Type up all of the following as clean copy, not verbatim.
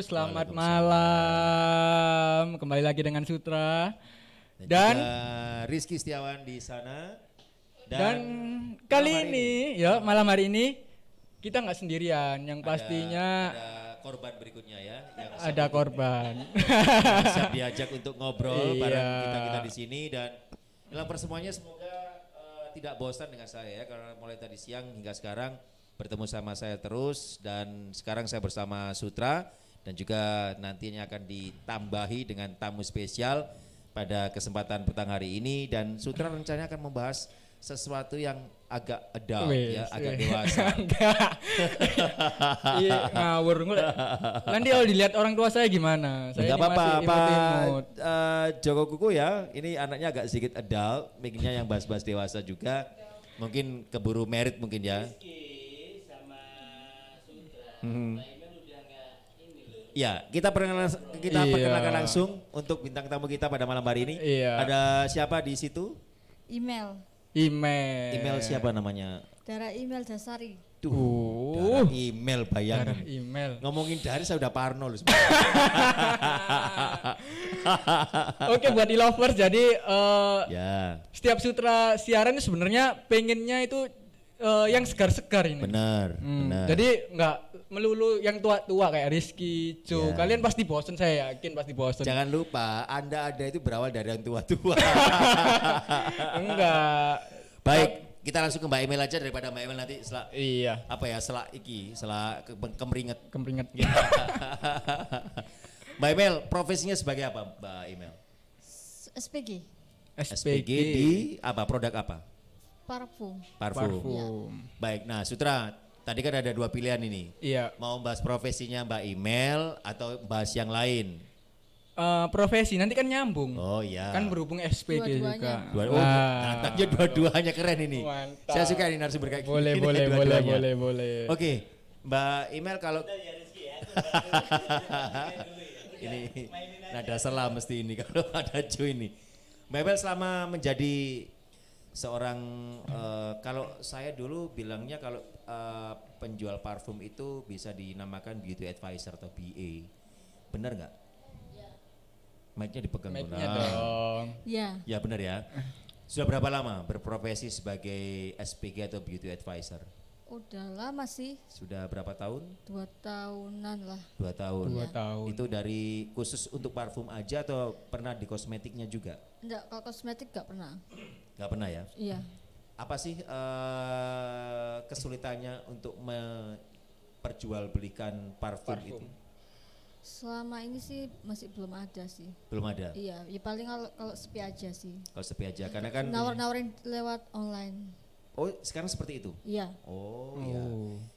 selamat malam. Kembali lagi dengan Sutra dan Rizky Setiawan di sana. Dan kali ini, ya malam hari ini kita nggak sendirian. Yang pastinya ada korban berikutnya ya. Yang ada korban. Siap diajak untuk ngobrol bareng kita di sini dan dalam persemuanya semoga tidak bosan dengan saya ya, karena mulai tadi siang hingga sekarang bertemu sama saya terus, dan sekarang saya bersama Sutra dan juga nantinya akan ditambahi dengan tamu spesial pada kesempatan petang hari ini. Dan Sutra rencananya akan membahas sesuatu yang agak adult ya, agak dewasa. Iya, ngawur. Nanti kalau dilihat orang tua saya gimana? Saya Enggak apa-apa, imut-imut. Joko Kuku ya, ini anaknya agak sedikit adult, mikirnya yang bahas-bahas dewasa juga. Mungkin keburu merit mungkin ya. Ya, kita perkenalkan langsung untuk bintang tamu kita pada malam hari ini. Iya. Ada siapa di situ? Email Siapa namanya? Dara Email Dasari. Darah email, bayangin. Darah email. Ngomongin dari saya udah parno loh. Oke, buat e-lovers, jadi ya. Setiap Sutra siaran sebenarnya pengennya itu yang segar-segar ini. Benar. Jadi nggak melulu yang tua-tua kayak Rizky, Cu. Ya. Kalian pasti bosen, saya yakin pasti bosen. Jangan lupa, Anda ada itu berawal dari yang tua-tua. Enggak. Baik, kita langsung ke Mbak Emel aja daripada Mbak Emel nanti setelah kemeringet. Kemeringet. Mbak Emel, profesinya sebagai apa, Mbak Emel? SPG SPG di apa? Produk apa? Parfum. Parfum. Baik, nah Sutra, tadi kan ada dua pilihan ini. Iya. Mau bahas profesinya Mbak Emel atau bahas yang lain? Profesi nanti kan nyambung. Oh iya. Kan berhubung SPG juga. Mantapnya dua-duanya keren ini. Mantap. Saya suka ini narasumber kayak Boleh, gini. boleh. Oke, Mbak Emel kalau ini nada selam mesti ini kalau ada Joe ini. Mbak Emel selama menjadi seorang kalau saya dulu bilangnya kalau penjual parfum itu bisa dinamakan beauty advisor atau BA. Benar nggak? Mic-nya dipegang. Mic-nya dong. Ya. Ya benar ya. Sudah berapa lama berprofesi sebagai SPG atau beauty advisor? Udah lama sih. Sudah berapa tahun? 2 tahunan lah. 2 tahun. 2 tahun. Itu dari khusus untuk parfum aja atau pernah di kosmetiknya juga? Enggak, kalau kosmetik gak pernah. Gak pernah ya? Iya. Apa sih kesulitannya untuk memperjualbelikan parfum itu? Selama ini sih masih belum ada sih. Belum ada? Iya, ya paling kalau sepi aja sih. Kalau sepi aja, karena kan Nawar-nawarin lewat online. Oh, sekarang seperti itu? Iya. Oh, iya.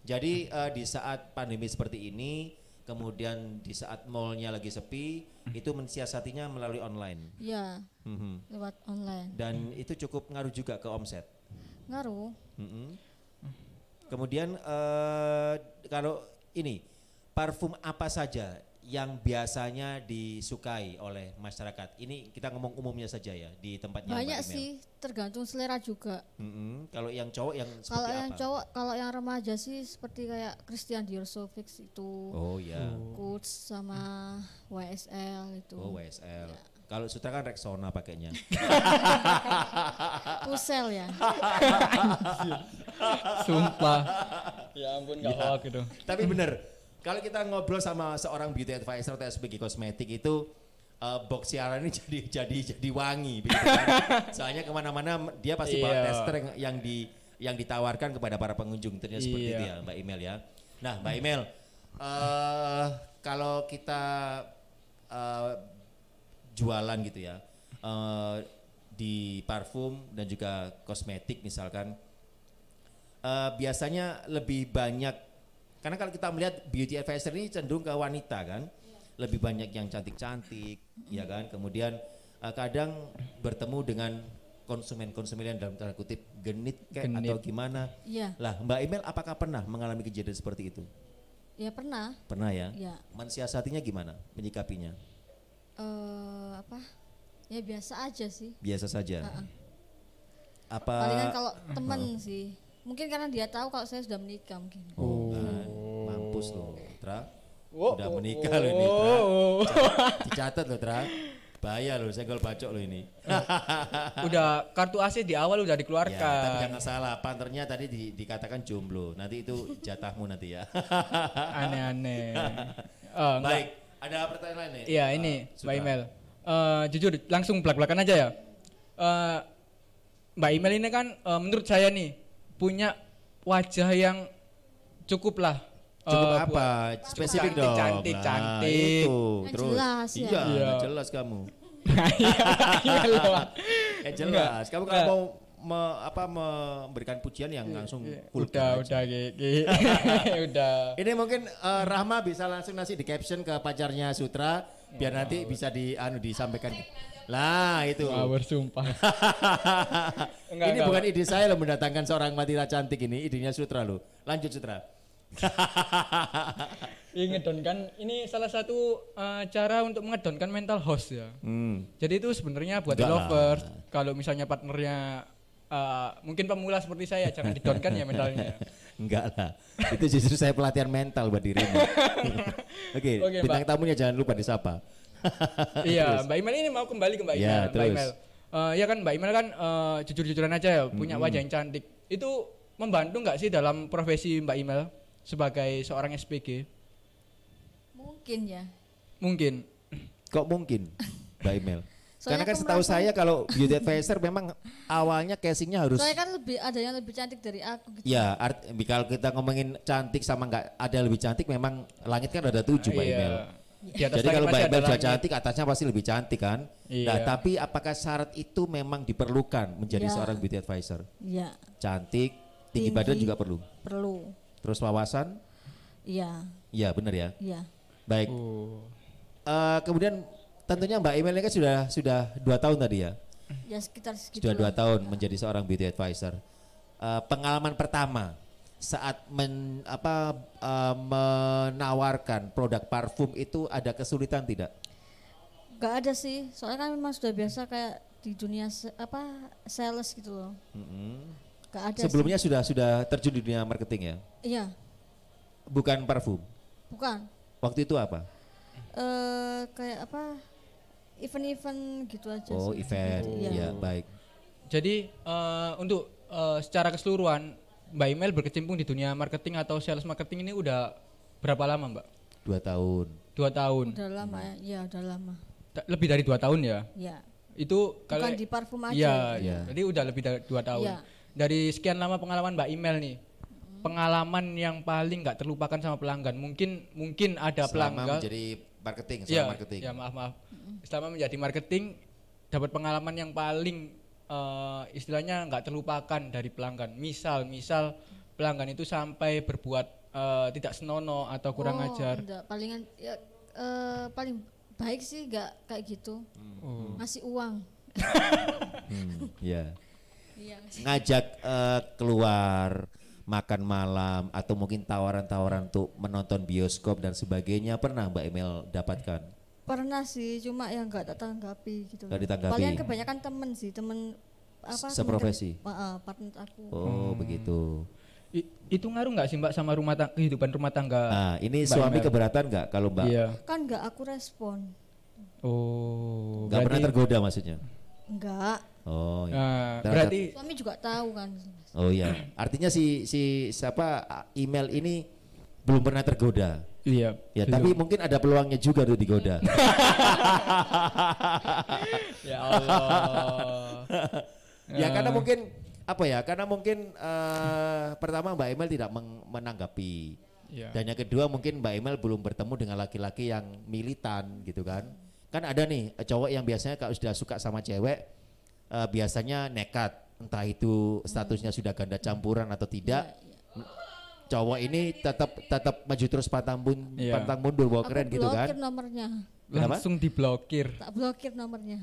Jadi di saat pandemi seperti ini, kemudian di saat mallnya lagi sepi, itu mensiasatinya melalui online? Iya, lewat online. Dan itu cukup ngaruh juga ke omset? Ngaruh. Kemudian kalau ini, parfum apa saja yang biasanya disukai oleh masyarakat? Ini kita ngomong umumnya saja ya di tempatnya Banyak Mbak Emel. sih, tergantung selera juga. Kalau yang cowok yang seperti Kalau apa? yang cowok, kalau yang remaja sih seperti kayak Christian Dior Sauvage itu. Oh ya. Coach sama YSL itu. Oh YSL. Kalau Sutra kan Rexona pakainya. Kusel ya. Sumpah. Ya ampun, gak hoax gitu. Tapi bener, kalau kita ngobrol sama seorang beauty advisor atau SPG kosmetik itu box siaran ini jadi wangi begitu kan. Soalnya kemana-mana dia pasti bawa tester yang ditawarkan kepada para pengunjung. Ternyata seperti itu ya Mbak Emel ya. Nah Mbak Emel, kalau kita jualan gitu ya di parfum dan juga kosmetik misalkan, biasanya lebih banyak, karena kalau kita melihat beauty advisor ini cenderung ke wanita kan, lebih banyak yang cantik-cantik, ya kan. Kemudian kadang bertemu dengan konsumen-konsumen yang dalam tanda kutip genit kayak atau gimana. Iya. Lah Mbak Emel, apakah pernah mengalami kejadian seperti itu? Ya pernah. Pernah ya? Ya. Mensiasatinya gimana? Menyikapinya? Ya biasa aja sih. Biasa saja. Apa? Palingan kalau temen sih. Mungkin karena dia tahu kalau saya sudah menikah mungkin. Oh, mampus loh, Tra. Udah menikah loh ini, Tra. Dicatat loh, Tra. Bahaya loh, senggol bacok loh ini. Udah kartu AC di awal udah Ya, tapi dikeluarkan. jangan salah, panternya tadi dikatakan jomblo. Nanti itu jatahmu nanti ya. Aneh-aneh. Baik, ada pertanyaan lain nih? Iya ini Sutra. Mbak Imel. Jujur langsung belak-belakan aja ya. Mbak Imel ini kan menurut saya nih punya wajah yang cukup lah. Cukup buat- apa? Spesifik cantik, dong. cantik, Nah, cantik. Itu, Yang terus. jelas ya. Iya, Iya. jelas kamu. Iya loh. Jelas. Kamu kalau Enggak. mau memberikan pujian yang langsung full Udah, aja. Gigi. Udah. Ini mungkin Rahma bisa langsung ngasih di caption ke pacarnya Sutra biar nanti bisa disampaikan. Lah itu. Wah, bersumpah. Enggak, Ini bukan ide saya loh mendatangkan seorang wanita cantik ini, idenya Sutra loh. Lanjut Sutra. Ngedonkan ini salah satu cara untuk mengedonkan mental host ya. Jadi itu sebenarnya buat Enggak lovers. lah. Kalau misalnya partnernya mungkin pemula seperti saya jangan didonkan ya mentalnya. Enggak lah. Itu justru saya pelatihan mental buat dirimu. Oke, Oke, bintang Mbak. tamunya jangan lupa disapa. Iya, Mbak Imel ini mau kembali ke Mbak Imel. Ya, Mbak terus. Imel. Ya kan Mbak Imel kan jujur-jujuran aja ya, punya wajah yang cantik. Itu membantu nggak sih dalam profesi Mbak Imel sebagai seorang SPG? Mungkin ya. Mungkin. Kok mungkin, Mbak Imel? Karena Soalnya kan aku setahu merasa- saya kalau beauty advisor memang awalnya casingnya harus Soalnya kan ada yang lebih cantik dari aku gitu. ya kalau kita ngomongin cantik sama nggak ada yang lebih cantik memang langit kan ada 7 Mbak Iya. Imel. Di atas Jadi langit kalau Mbak masih Imel ada sudah langit. cantik atasnya pasti lebih cantik kan. Iya. Nah tapi apakah syarat itu memang diperlukan menjadi Ya. seorang beauty advisor? Iya, Cantik, tinggi Tinggi. badan juga perlu. perlu. Terus wawasan? Iya, Iya benar ya. iya. Baik. Oh. Kemudian tentunya Mbak Imel ini kan sudah 2 tahun tadi ya. Ya sekitar segitu. Sudah 2 tahun menjadi seorang beauty advisor. Pengalaman pertama saat menawarkan produk parfum itu ada kesulitan tidak? Gak ada sih, soalnya kan memang sudah biasa kayak di dunia sales gitu loh. Gak ada. Sebelumnya sudah terjun di dunia marketing ya? Iya, Bukan parfum. bukan. Waktu itu apa? Kayak apa? Event-event gitu aja. Oh, sih. event. Iya. Ya, baik. Jadi untuk secara keseluruhan Mbak Imel berkecimpung di dunia marketing atau sales marketing ini udah berapa lama Mbak? 2 tahun. 2 tahun. Udah lama ya, iya udah lama. Lebih dari 2 tahun ya? Iya. Itu Bukan di parfum aja. Iya, Iya. jadi udah lebih dari 2 tahun. Iya. Dari sekian lama pengalaman Mbak Imel nih, pengalaman yang paling nggak terlupakan sama pelanggan. Mungkin ada Selama pelanggan. menjadi marketing, Iya, selama marketing. ya maaf. Selama menjadi marketing, dapat pengalaman yang paling istilahnya nggak terlupakan dari pelanggan. Misal pelanggan itu sampai berbuat tidak senonoh atau kurang ajar. Enggak, palingan ya, paling baik sih enggak kayak gitu. Ngasih uang. Ya. Iya, ngasih. Ngajak keluar makan malam atau mungkin tawaran-tawaran untuk menonton bioskop dan sebagainya pernah Mbak Emel dapatkan? Pernah sih, cuma yang enggak tak tanggapi gitu. Nggak ditanggapi. Palingan kebanyakan temen sih, temen apa? Seprofesi? Partner aku. Oh begitu. Itu ngaruh nggak sih Mbak sama kehidupan rumah tangga? Nah ini Mbak suami Emel? keberatan nggak kalau Mbak Iya. Kan enggak aku respon. Oh. nggak pernah tergoda maksudnya? Enggak. Oh, iya. Nah, Terhadap- berarti Suami juga tahu kan. Oh iya, artinya si siapa email ini belum pernah tergoda. iya. Ya, belum. tapi mungkin ada peluangnya juga untuk digoda. Ya Allah. Ya karena mungkin apa ya? Karena mungkin pertama Mbak Emel tidak menanggapi. Iya. Dan yang kedua mungkin Mbak Emel belum bertemu dengan laki-laki yang militan gitu kan. Kan ada nih cowok yang biasanya kalau sudah suka sama cewek biasanya nekat, entah itu statusnya sudah ganda campuran atau tidak. Cowok ini tetap maju terus pantang Iya. mundur bawa Aku keren gitu kan. blokir nomornya. Kenapa? Langsung diblokir. Tak blokir nomornya.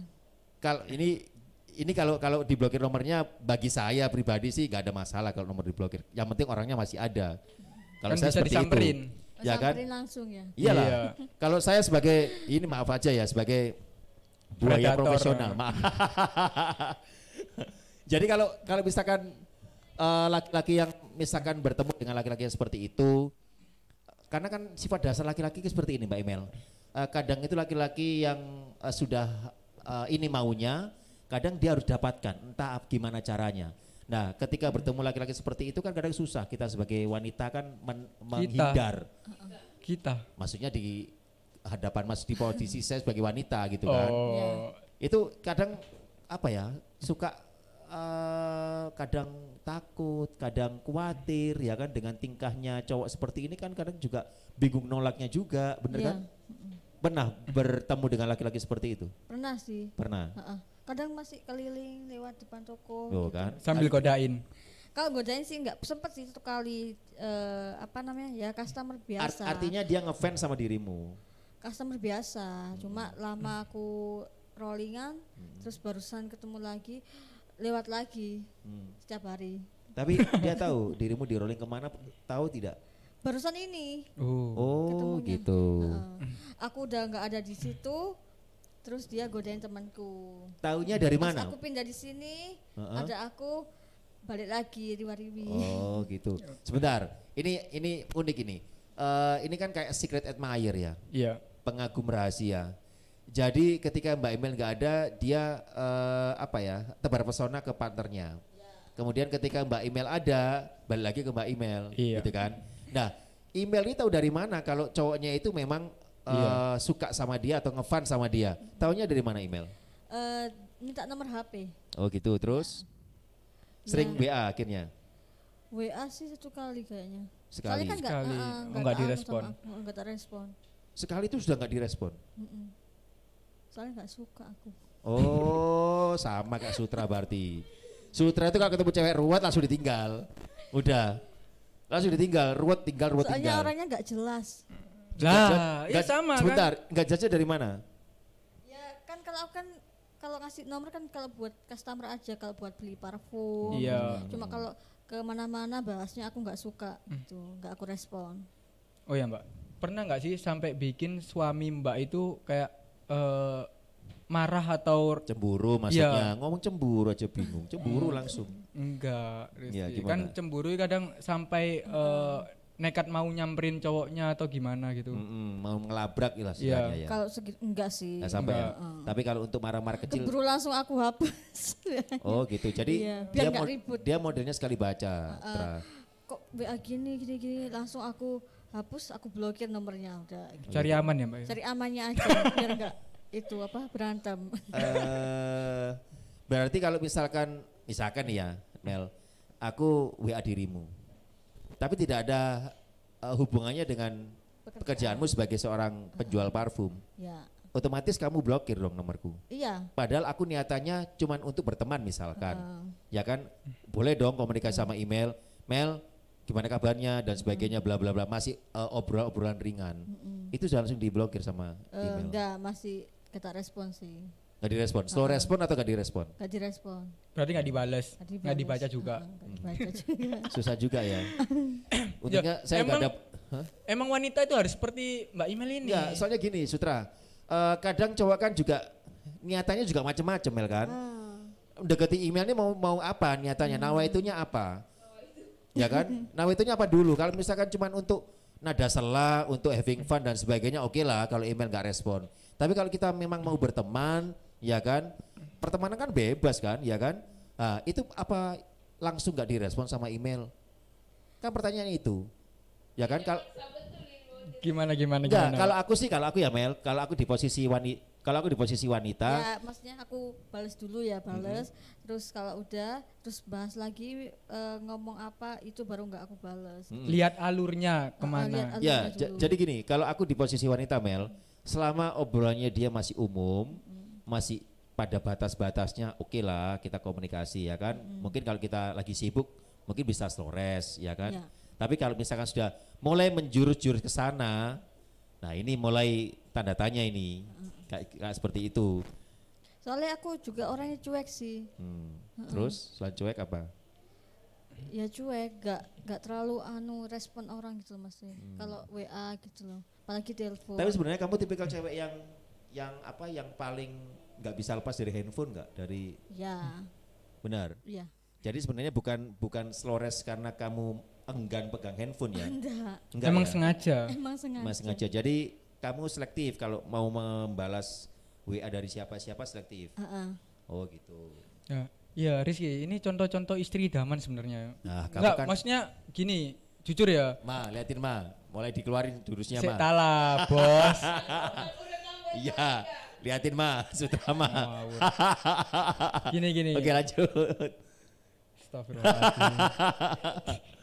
Kalau ini kalau diblokir nomornya bagi saya pribadi sih nggak ada masalah kalau nomor diblokir. Yang penting orangnya masih ada. Kalau Kan saya bisa seperti disamperin. itu, ya kan? Samperin langsung ya. Iyalah. Iya. Kalau saya sebagai ini maaf aja ya sebagai buaya Predator. profesional. Maaf. Jadi kalau misalkan laki-laki yang misalkan bertemu dengan laki-laki yang seperti itu, karena kan sifat dasar laki-laki seperti ini Mbak Emel. Kadang itu laki-laki yang sudah ini maunya, kadang dia harus dapatkan, entah gimana caranya. Nah, ketika bertemu laki-laki seperti itu kan kadang susah kita sebagai wanita kan menghindar. Kita. Maksudnya di hadapan Mas, di posisi saya sebagai wanita gitu kan. Oh. Itu kadang apa ya, suka kadang takut, kadang khawatir ya kan dengan tingkahnya cowok seperti ini kan kadang juga bingung nolaknya juga, bener kan? Pernah bertemu dengan laki-laki seperti itu? Pernah sih. Pernah. Kadang masih keliling lewat depan toko. Oh, gitu. kan? Sambil godain. Kalau godain sih nggak sempet sih satu kali apa namanya ya customer biasa. Artinya dia ngefans sama dirimu. Customer biasa, cuma lama aku rollingan, terus barusan ketemu lagi, lewat lagi setiap hari. Tapi dia tahu dirimu di rolling kemana, tahu tidak? Barusan ini. Oh ketemunya. gitu. Aku udah nggak ada di situ, terus dia godain temanku. Taunya dari Pas mana? aku pindah di sini, ada aku balik lagi riwa-riwi. Oh gitu. Sebentar, ini unik ini. Ini kan kayak secret admirer ya. Iya. Pengagum rahasia. Jadi ketika Mbak Emel nggak ada, dia apa ya, tebar pesona ke partnernya. Kemudian ketika Mbak Emel ada, balik lagi ke Mbak Emel, gitu kan. Nah, Emel ini tahu dari mana kalau cowoknya itu memang suka sama dia atau ngefans sama dia? Taunya dari mana Emel? Minta nomor HP. Oh gitu, terus sering WA akhirnya? WA sih satu kali kayaknya. Sekali. Soalnya kan Nggak direspon. Nggak terrespon. Sekali itu sudah nggak direspon? Soalnya nggak suka aku. Oh, sama Kak Sutra berarti. Sutra itu kalau ketemu cewek ruwet langsung ditinggal. Udah. Langsung ditinggal, ruwet tinggal. Soalnya orangnya nggak jelas. Lah, ya sama sebentar, kan. nggak judge dari mana? Ya kan kalau ngasih nomor kan kalau buat customer aja, kalau buat beli parfum. Iya. Cuma kalau ke mana-mana bahasnya aku nggak suka, gitu, nggak aku respon. Oh ya Mbak, pernah nggak sih sampai bikin suami Mbak itu kayak marah atau Cemburu maksudnya, ngomong cemburu aja bingung, cemburu langsung. enggak? Ya, Rizky. gimana? Kan cemburu kadang sampai nekat mau nyamperin cowoknya atau gimana gitu. Mau ngelabrak lah istilahnya ya. Kalau enggak sih. Nggak sampai ya. Tapi kalau untuk marah-marah kecil, Keburu langsung aku hapus. oh gitu. Jadi Iya, biar nggak ribut. dia modelnya sekali baca. Kok WA gini berlangsung aku hapus, aku blokir nomornya udah. Gitu. Cari aman ya Mbak? Cari amannya aja biar enggak itu apa berantem. Berarti kalau misalkan nih ya Mel, aku WA dirimu, tapi tidak ada hubungannya dengan pekerjaanmu sebagai seorang penjual parfum, Ya. otomatis kamu blokir dong nomorku. Iya. Padahal aku niatannya cuman untuk berteman misalkan, ya kan, boleh dong komunikasi sama email, Mel gimana kabarnya dan sebagainya bla bla bla, masih obrolan ringan, itu sudah langsung diblokir sama email. Enggak, masih kita respon sih. Nggak direspon, slow respon atau nggak direspon? Enggak direspon. Berarti nggak dibales, nggak dibaca juga. Nggak dibaca juga. Susah juga ya. Untungnya saya nggak ada. Emang wanita itu harus seperti Mbak Imel ini. Ya, soalnya gini, Sutra. Kadang cowok kan juga niatannya juga macam-macam, Mel kan. Deketi emailnya mau apa niatannya? Nawaitunya apa? Ya kan? Nawaitunya apa dulu? Kalau misalkan cuma untuk nada sela, untuk having fun dan sebagainya, oke lah kalau email nggak respon. Tapi kalau kita memang mau berteman, ya kan? Pertemanan kan bebas kan, ya kan? Nah, itu apa langsung nggak direspon sama email? Kan pertanyaan itu. Ya kan? Kalau Gimana? kalau aku ya Mel, kalau aku di posisi wanita, Ya, maksudnya aku balas dulu ya, terus kalau udah terus bahas lagi ngomong apa itu baru nggak aku balas. Lihat alurnya kemana. lihat ya alurnya dulu. jadi gini, kalau aku di posisi wanita Mel, selama obrolannya dia masih umum, masih pada batas-batasnya, oke lah kita komunikasi ya kan. Mungkin kalau kita lagi sibuk, mungkin bisa slow rest ya kan. Ya. Tapi kalau misalkan sudah mulai menjurus-jurus ke sana, nah ini mulai tanda tanya ini, kayak seperti itu. Soalnya aku juga orangnya cuek sih. Terus selain cuek apa? Ya cuek, gak terlalu respon orang gitu loh, Mas. Kalau WA gitu loh, apalagi telepon. Tapi sebenarnya kamu tipikal cewek yang paling nggak bisa lepas dari handphone nggak? Dari Ya. benar. Iya. Jadi sebenarnya bukan slow rest karena kamu enggan pegang handphone ya? Enggak, Enggak Emang ya? sengaja. emang sengaja. Mas sengaja. Jadi kamu selektif kalau mau membalas WA dari siapa-siapa selektif. Heeh. Oh gitu. Ya, ya Rizky, ini contoh-contoh istri idaman sebenarnya. Nah, kamu Enggak, kan maksudnya gini, jujur ya. Ma, liatin Ma, mulai dikeluarin jurusnya Sik Ma. tala, bos. Iya, liatin Ma, sutra Ma. Ngawur. Gini. Oke lanjut. Astagfirullahaladzim.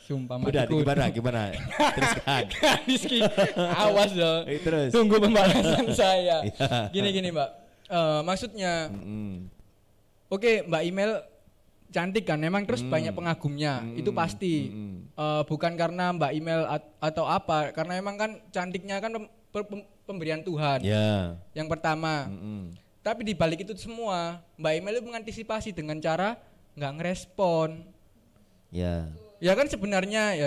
Sumpah Udah matiku. gimana? Teruskan. Rizky, awas dong. Terus. Tunggu pembahasan saya. Iya. Gini Mbak. Maksudnya, Mm-mm. oke Mbak Email cantik kan, memang terus banyak pengagumnya, itu pasti. Bukan karena Mbak Email atau apa, karena memang kan cantiknya kan pemberian Tuhan. Ya. Yang pertama. Mm-mm. Tapi di balik itu semua, Mbak Email itu mengantisipasi dengan cara nggak ngerespon. Ya. Ya kan sebenarnya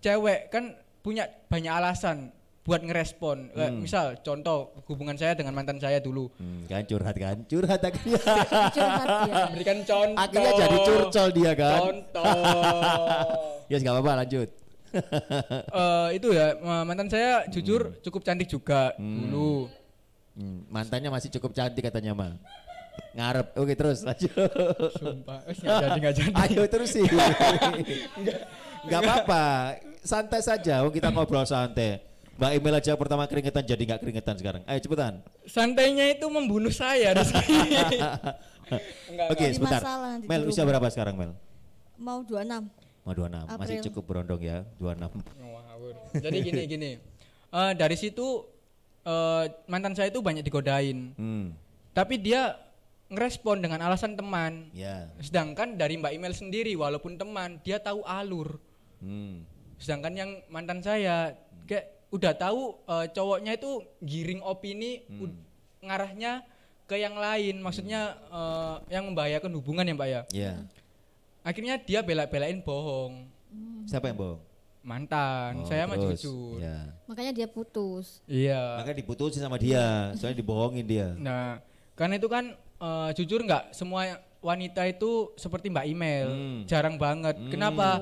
cewek kan punya banyak alasan buat ngerespon. Kayak misal contoh hubungan saya dengan mantan saya dulu. Kan curhat akhirnya. Curhat dia. Berikan contoh. Akhirnya jadi curcol dia kan. Contoh. Ya nggak apa-apa lanjut. Itu ya mantan saya jujur cukup cantik juga dulu. Mantannya masih cukup cantik katanya Ma. Ngarep. Oke terus lanjut. Sumpah, nggak jadi. Ayo terus sih. Nggak apa-apa. Santai saja. Kita ngobrol santai. Mbak Email aja pertama keringetan jadi nggak keringetan sekarang. Ayo cepetan. Santainya itu membunuh saya, Rizky. Oke Jadi sebentar. masalah nanti Mel di usia rumah. berapa sekarang Mel? Mau 26. Mau 26. Masih April. cukup berondong ya 26. Ngawur. Jadi gini. Dari situ mantan saya itu banyak digodain. Tapi dia ngerespon dengan alasan teman. Ya. Sedangkan dari Mbak Email sendiri walaupun teman, dia tahu alur. Hmm. Sedangkan yang mantan saya kayak udah tahu cowoknya itu giring opini ngarahnya ke yang lain, maksudnya yang membahayakan hubungan ya Mbak ya. Ya. Akhirnya dia bela-belain bohong. Siapa yang bohong? Mantan, Oh, saya mah terus. jujur. Ya. Makanya dia putus. Iya. Makanya diputusin sama dia, soalnya dibohongin dia. Nah, karena itu kan jujur nggak semua wanita itu seperti Mbak Email, jarang banget. Kenapa?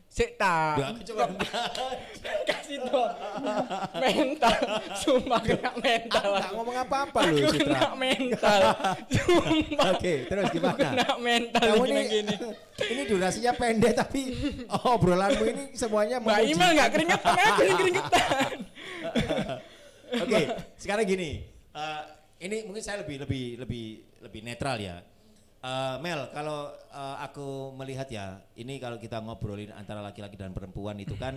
Sik tak. Kasih dong. Mental. Sumpah kena mental. Nggak ngomong apa-apa loh Aku Citra. kena mental. Sumpah. Oke, terus gimana? Kena mental Kamu gini. ini durasinya pendek tapi obrolanmu ini semuanya Mbak Email nggak keringetan, aku yang keringetan. Oke, sekarang gini. Ini mungkin saya lebih netral ya. Mel, kalau aku melihat ya, ini kalau kita ngobrolin antara laki-laki dan perempuan itu kan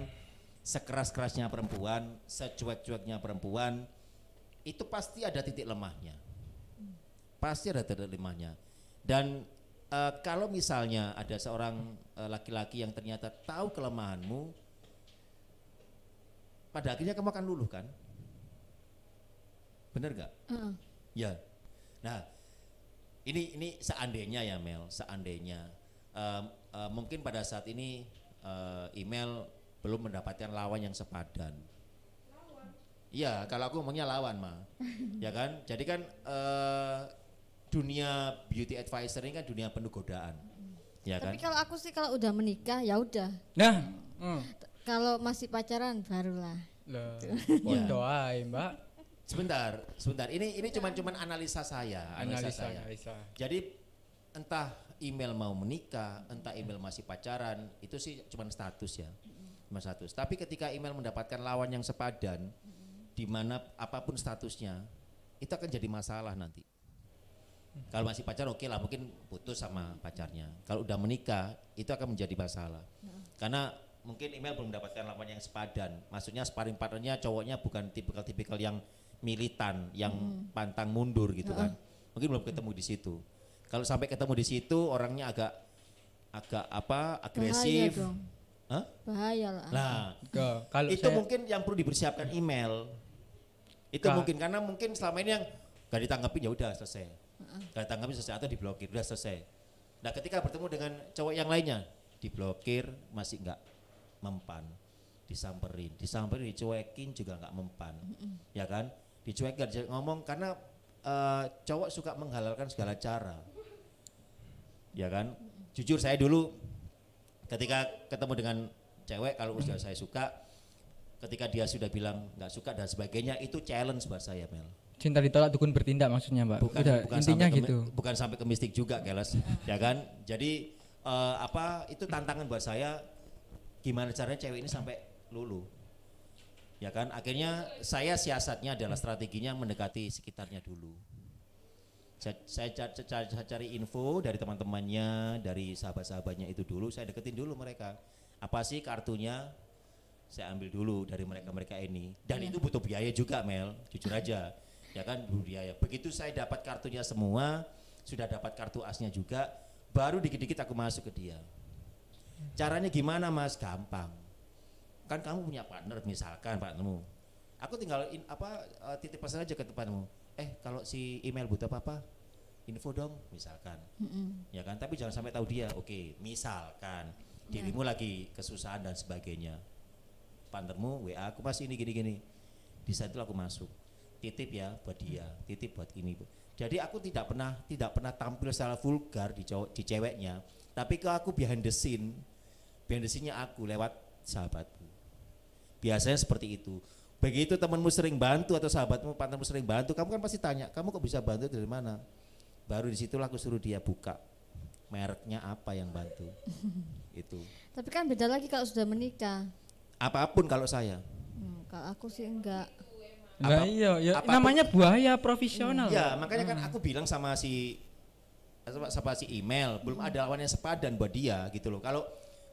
sekeras-kerasnya perempuan, secuek-cueknya perempuan, itu pasti ada titik lemahnya. Pasti ada titik lemahnya. Dan kalau misalnya ada seorang laki-laki yang ternyata tahu kelemahanmu, pada akhirnya kamu akan luluh kan? Bener gak? Ya. Nah, ini seandainya ya Mel, seandainya mungkin pada saat ini Email belum mendapatkan lawan yang sepadan. Iya, kalau aku ngomongnya lawan mah, ya kan. Jadi kan dunia beauty advisor ini kan dunia penuh godaan, ya kan. Tapi kalau aku sih kalau udah menikah ya udah. Nah, Kalau masih pacaran barulah. lah, bodoh aja Mbak. Sebentar. Ini cuman analisa saya, Analisa. Jadi entah Email mau menikah, entah Email masih pacaran, itu sih cuman status ya. Cuma status. Tapi ketika Email mendapatkan lawan yang sepadan, di mana apapun statusnya, itu akan jadi masalah nanti. Kalau masih pacaran oke lah, mungkin putus sama pacarnya. Kalau udah menikah, itu akan menjadi masalah. Karena mungkin Email belum mendapatkan lawan yang sepadan. Maksudnya sparring partnernya cowoknya bukan tipikal yang militan, yang pantang mundur gitu kan. Mungkin belum ketemu di situ. Kalau sampai ketemu di situ orangnya agak agresif. Bahaya dong. Hah? Bahaya lah. Nah, Kalau itu saya, mungkin yang perlu dipersiapkan Email. Itu mungkin karena mungkin selama ini yang gak ditanggapin ya udah selesai. Gak ditanggapin selesai atau diblokir udah selesai. Nah, ketika bertemu dengan cowok yang lainnya, diblokir masih enggak mempan. Disamperin, dicuekin juga enggak mempan. Ya kan? Dicuekin gak ngomong karena cowok suka menghalalkan segala cara. Ya kan? Jujur saya dulu ketika ketemu dengan cewek kalau sudah saya suka, ketika dia sudah bilang nggak suka dan sebagainya, itu challenge buat saya, Mel. Cinta ditolak dukun bertindak maksudnya, Mbak. Udah, intinya gitu. Bukan sampai ke mistik juga, Keles, ya kan? Jadi itu tantangan buat saya, gimana caranya cewek ini sampai lulu, ya kan? Akhirnya saya siasatnya adalah strateginya mendekati sekitarnya dulu. Saya cari info dari teman-temannya, dari sahabat-sahabatnya itu dulu, saya deketin dulu mereka. Apa sih kartunya? Saya ambil dulu dari mereka ini. Dan itu butuh biaya juga, Mel, jujur aja. Ya kan, butuh biaya. Begitu saya dapat kartunya semua, sudah dapat kartu asnya juga, baru dikit-dikit aku masuk ke dia. Caranya gimana, Mas? Gampang. Kan kamu punya partner, misalkan partnermu. Aku tinggal titip pesan aja ke tempatmu. Kalau si email butuh apa-apa, info dong, misalkan. Ya kan, tapi jangan sampai tahu dia. Oke, misalkan dirimu lagi kesusahan dan sebagainya. Partnermu WA, aku masih ini gini-gini. Di saat itu aku masuk. Titip ya buat dia, titip buat ini. Jadi aku tidak pernah tampil secara vulgar di ceweknya, tapi ke aku behind the scene-nya aku lewat sahabatku. Biasanya seperti itu. Begitu temanmu sering bantu atau sahabatmu, partnermu sering bantu, kamu kan pasti tanya, kamu kok bisa bantu dari mana? Baru disitulah aku suruh dia buka mereknya apa yang bantu. Itu. Tapi kan beda lagi kalau sudah menikah. Apapun kalau saya. Kalau aku sih enggak. Nah, iya, namanya buaya profesional. Ya, makanya kan aku bilang sama si email, belum ada lawan yang sepadan buat dia gitu loh. Kalau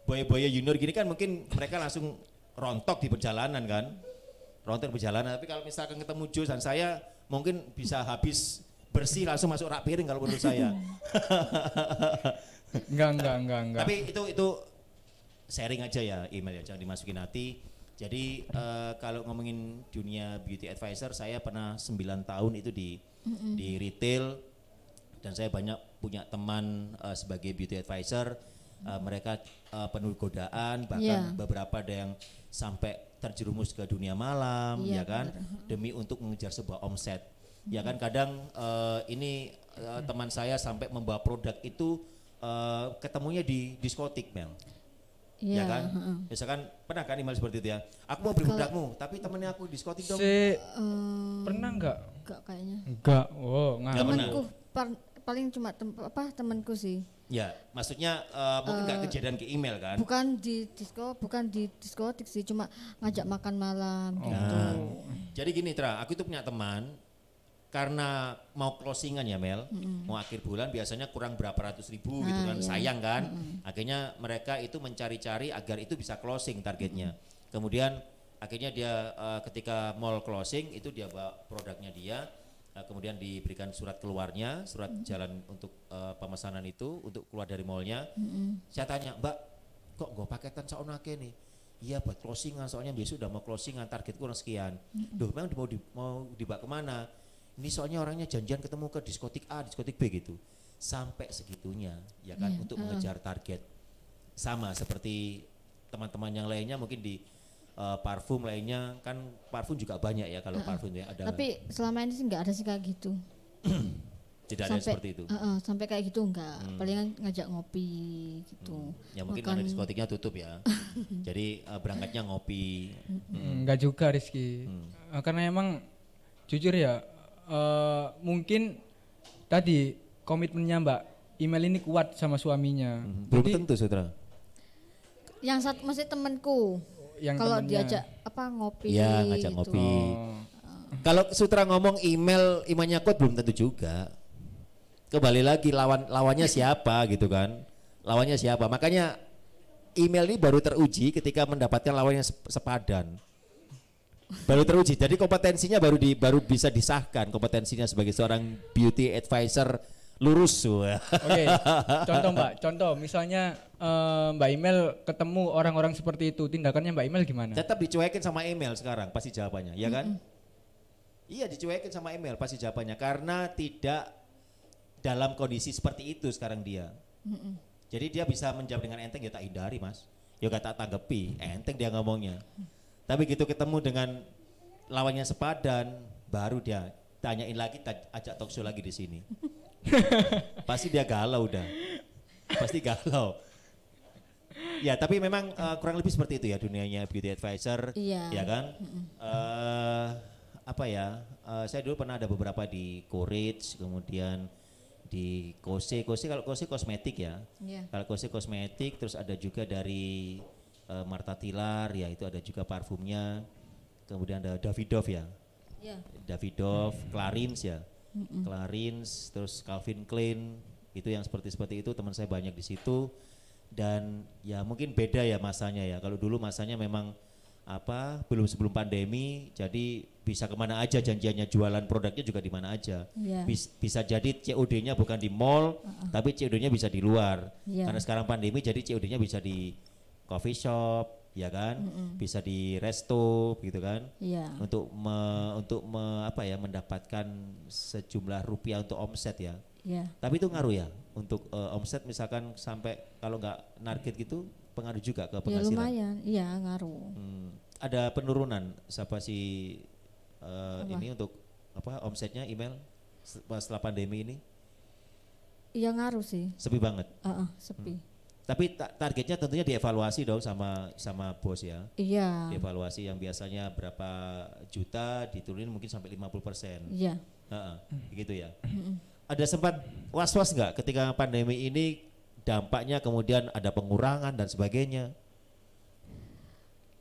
boya-boya junior gini kan mungkin mereka langsung rontok di perjalanan kan. Tapi kalau misalkan ketemu Jos dan saya mungkin bisa habis bersih langsung masuk rak piring kalau menurut saya. Enggak. Tapi itu sharing aja ya, email ya, jangan dimasukin hati. Jadi kalau ngomongin dunia beauty advisor, saya pernah 9 tahun itu di retail, dan saya banyak punya teman sebagai beauty advisor. Mereka penuh godaan, bahkan beberapa ada yang sampai terjerumus ke dunia malam, ya kan, demi untuk mengejar sebuah omset. Ya kan, kadang teman saya sampai membawa produk itu ketemunya di diskotik, Mel. Ya kan, misalkan pernah kan email seperti itu ya, aku mau beli produkmu, tapi temennya aku diskotik dong. Pernah enggak? Enggak kayaknya. Enggak, Temanku paling cuma temanku sih. Ya, maksudnya mungkin nggak kejadian ke email kan? Bukan di diskotik sih, cuma ngajak makan malam gitu. Jadi gini Tra, aku itu punya teman, karena mau closingan ya Mel, mau akhir bulan biasanya kurang berapa ratus ribu gitu kan, sayang kan. Akhirnya mereka itu mencari-cari agar itu bisa closing targetnya. Kemudian akhirnya dia ketika mall closing itu dia bawa produknya dia. Kemudian diberikan surat keluarnya, surat jalan untuk pemesanan itu untuk keluar dari mallnya. Saya tanya, Mbak, kok gue paketan saunake nih? Iya buat closingan, soalnya besok udah mau closingan, targetku kurang sekian. Duh, memang mau dibawa kemana? Ini soalnya orangnya janjian ketemu ke diskotik A, diskotik B gitu. Sampai segitunya, ya kan, untuk mengejar target. Sama seperti teman-teman yang lainnya mungkin di parfum lainnya, kan parfum juga banyak ya kalau parfum ya ada. Tapi selama ini sih nggak ada sih kayak gitu. Tidak ada seperti itu. Sampai kayak gitu enggak. Palingan ngajak ngopi gitu. Ya mungkin karena diskotiknya tutup ya. Jadi berangkatnya ngopi. Enggak juga Rizky. Karena emang jujur ya, mungkin tadi komitmennya Mbak email ini kuat sama suaminya. Belum tentu Sutra. Yang satu masih temanku. Kalau diajak ngopi. Ya ngajak gitu. ngopi. Kalau Sutra ngomong imannya kuat belum tentu juga. Kembali lagi lawannya siapa gitu kan. Lawannya siapa. Makanya email ini baru teruji ketika mendapatkan lawan yang sepadan. Baru teruji. Jadi kompetensinya baru bisa disahkan kompetensinya sebagai seorang beauty advisor lurus. Oke, contoh Mbak, misalnya Mbak Email ketemu orang-orang seperti itu, tindakannya Mbak Email gimana? Tetap dicuekin sama email sekarang pasti jawabannya, ya kan? Iya dicuekin sama email pasti jawabannya, karena tidak dalam kondisi seperti itu sekarang dia. Jadi dia bisa menjawab dengan enteng, ya tak hindari mas, ya gak tak tanggapi, enteng dia ngomongnya. Tapi gitu ketemu dengan lawannya sepadan, baru dia tanyain lagi, ajak talk show lagi di sini. Pasti dia galau udah. Pasti galau. Ya, tapi memang kurang lebih seperti itu ya dunianya beauty advisor, Iya. ya kan? Apa ya? Saya dulu pernah ada beberapa di Courage, kemudian di Kose. Kalau Kose kosmetik ya. Iya. Kalau Kose kosmetik, terus ada juga dari Marta Tilar, ya itu ada juga parfumnya. Kemudian ada Davidoff ya. Iya. Davidoff, Clarins ya. Clarins, terus Calvin Klein, itu yang seperti itu teman saya banyak di situ. Dan ya mungkin beda ya masanya ya. Kalau dulu masanya memang belum sebelum pandemi, jadi bisa kemana aja janjiannya, jualan produknya juga di mana aja. Iya. Bisa jadi COD-nya bukan di mall, tapi COD-nya bisa di luar. Iya. Karena sekarang pandemi, jadi COD-nya bisa di coffee shop, ya kan, bisa di resto, gitu kan. Iya. Untuk mendapatkan sejumlah rupiah untuk omset ya. Iya. Tapi itu ngaruh ya untuk omset, misalkan sampai kalau nggak target gitu, pengaruh juga ke Ya penghasilan. lumayan, iya ngaruh. Ada penurunan ini untuk omsetnya email setelah pandemi ini? Iya ngaruh sih. Sepi banget. Sepi. Tapi targetnya tentunya dievaluasi dong sama bos ya. Iya. Dievaluasi yang biasanya berapa juta diturunin mungkin sampai 50%. Iya. Gitu ya. Ada sempat was-was nggak ketika pandemi ini, dampaknya kemudian ada pengurangan dan sebagainya?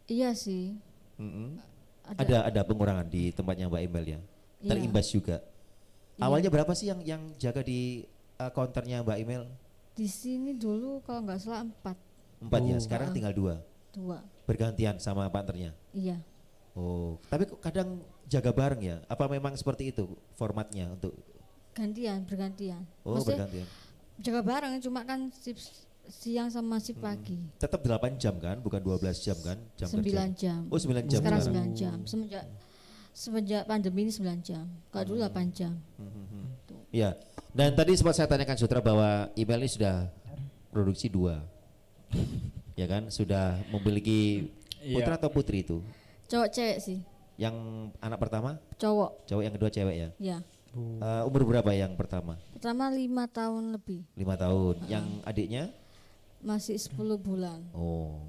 Iya sih. Ada pengurangan di tempatnya Mbak Emel ya. Iya. Terimbas juga. Iya. Awalnya berapa sih yang jaga di counternya Mbak Emel? Di sini dulu kalau nggak salah 4. 4 ya, sekarang tinggal 2. 2. Bergantian sama partnernya. Iya. Oh, tapi kadang jaga bareng ya? Apa memang seperti itu formatnya untuk? Bergantian. Oh, Maksudnya bergantian. jaga bareng, cuma kan shift siang sama shift pagi. Tetap 8 jam kan, bukan 12 jam kan? 9 jam. Oh, 9 jam. Sekarang 9 jam. Semenjak pandemi ini 9 jam. Kalau dulu 8 jam. Ya. Dan tadi sempat saya tanyakan Sutra bahwa email ini sudah produksi 2. Ya kan? Sudah memiliki putra atau putri itu? Cowok cewek sih. Yang anak pertama? Cowok. Cowok, yang kedua cewek ya? Ya. Umur berapa yang pertama? Pertama 5 tahun lebih. 5 tahun. Yang adiknya? Masih 10 bulan. Oh.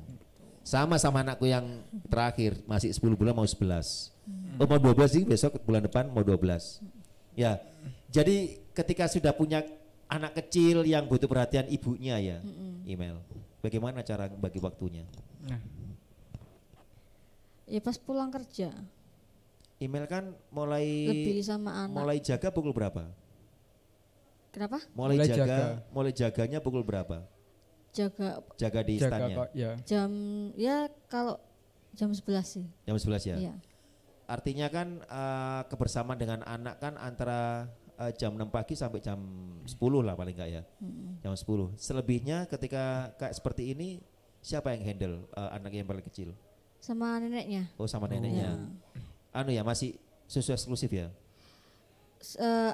Sama anakku yang terakhir, masih 10 bulan mau 11. Oh, mau 12 sih, besok bulan depan mau 12. Ya. Jadi ketika sudah punya anak kecil yang butuh perhatian ibunya ya, email. Bagaimana cara bagi waktunya? Ya pas pulang kerja. Email kan mulai Lebih sama anak. mulai jaga pukul berapa? Kenapa? Mulai jaganya pukul berapa? Jaga di stannya. Kalau jam 11 sih. Jam 11 ya. Iya. Artinya kan kebersamaan dengan anak kan antara jam 6 pagi sampai jam 10 lah paling enggak ya. Jam 10. Selebihnya ketika kayak seperti ini, siapa yang handle anak yang paling kecil? Sama neneknya. Oh, sama neneknya. Masih susu eksklusif ya?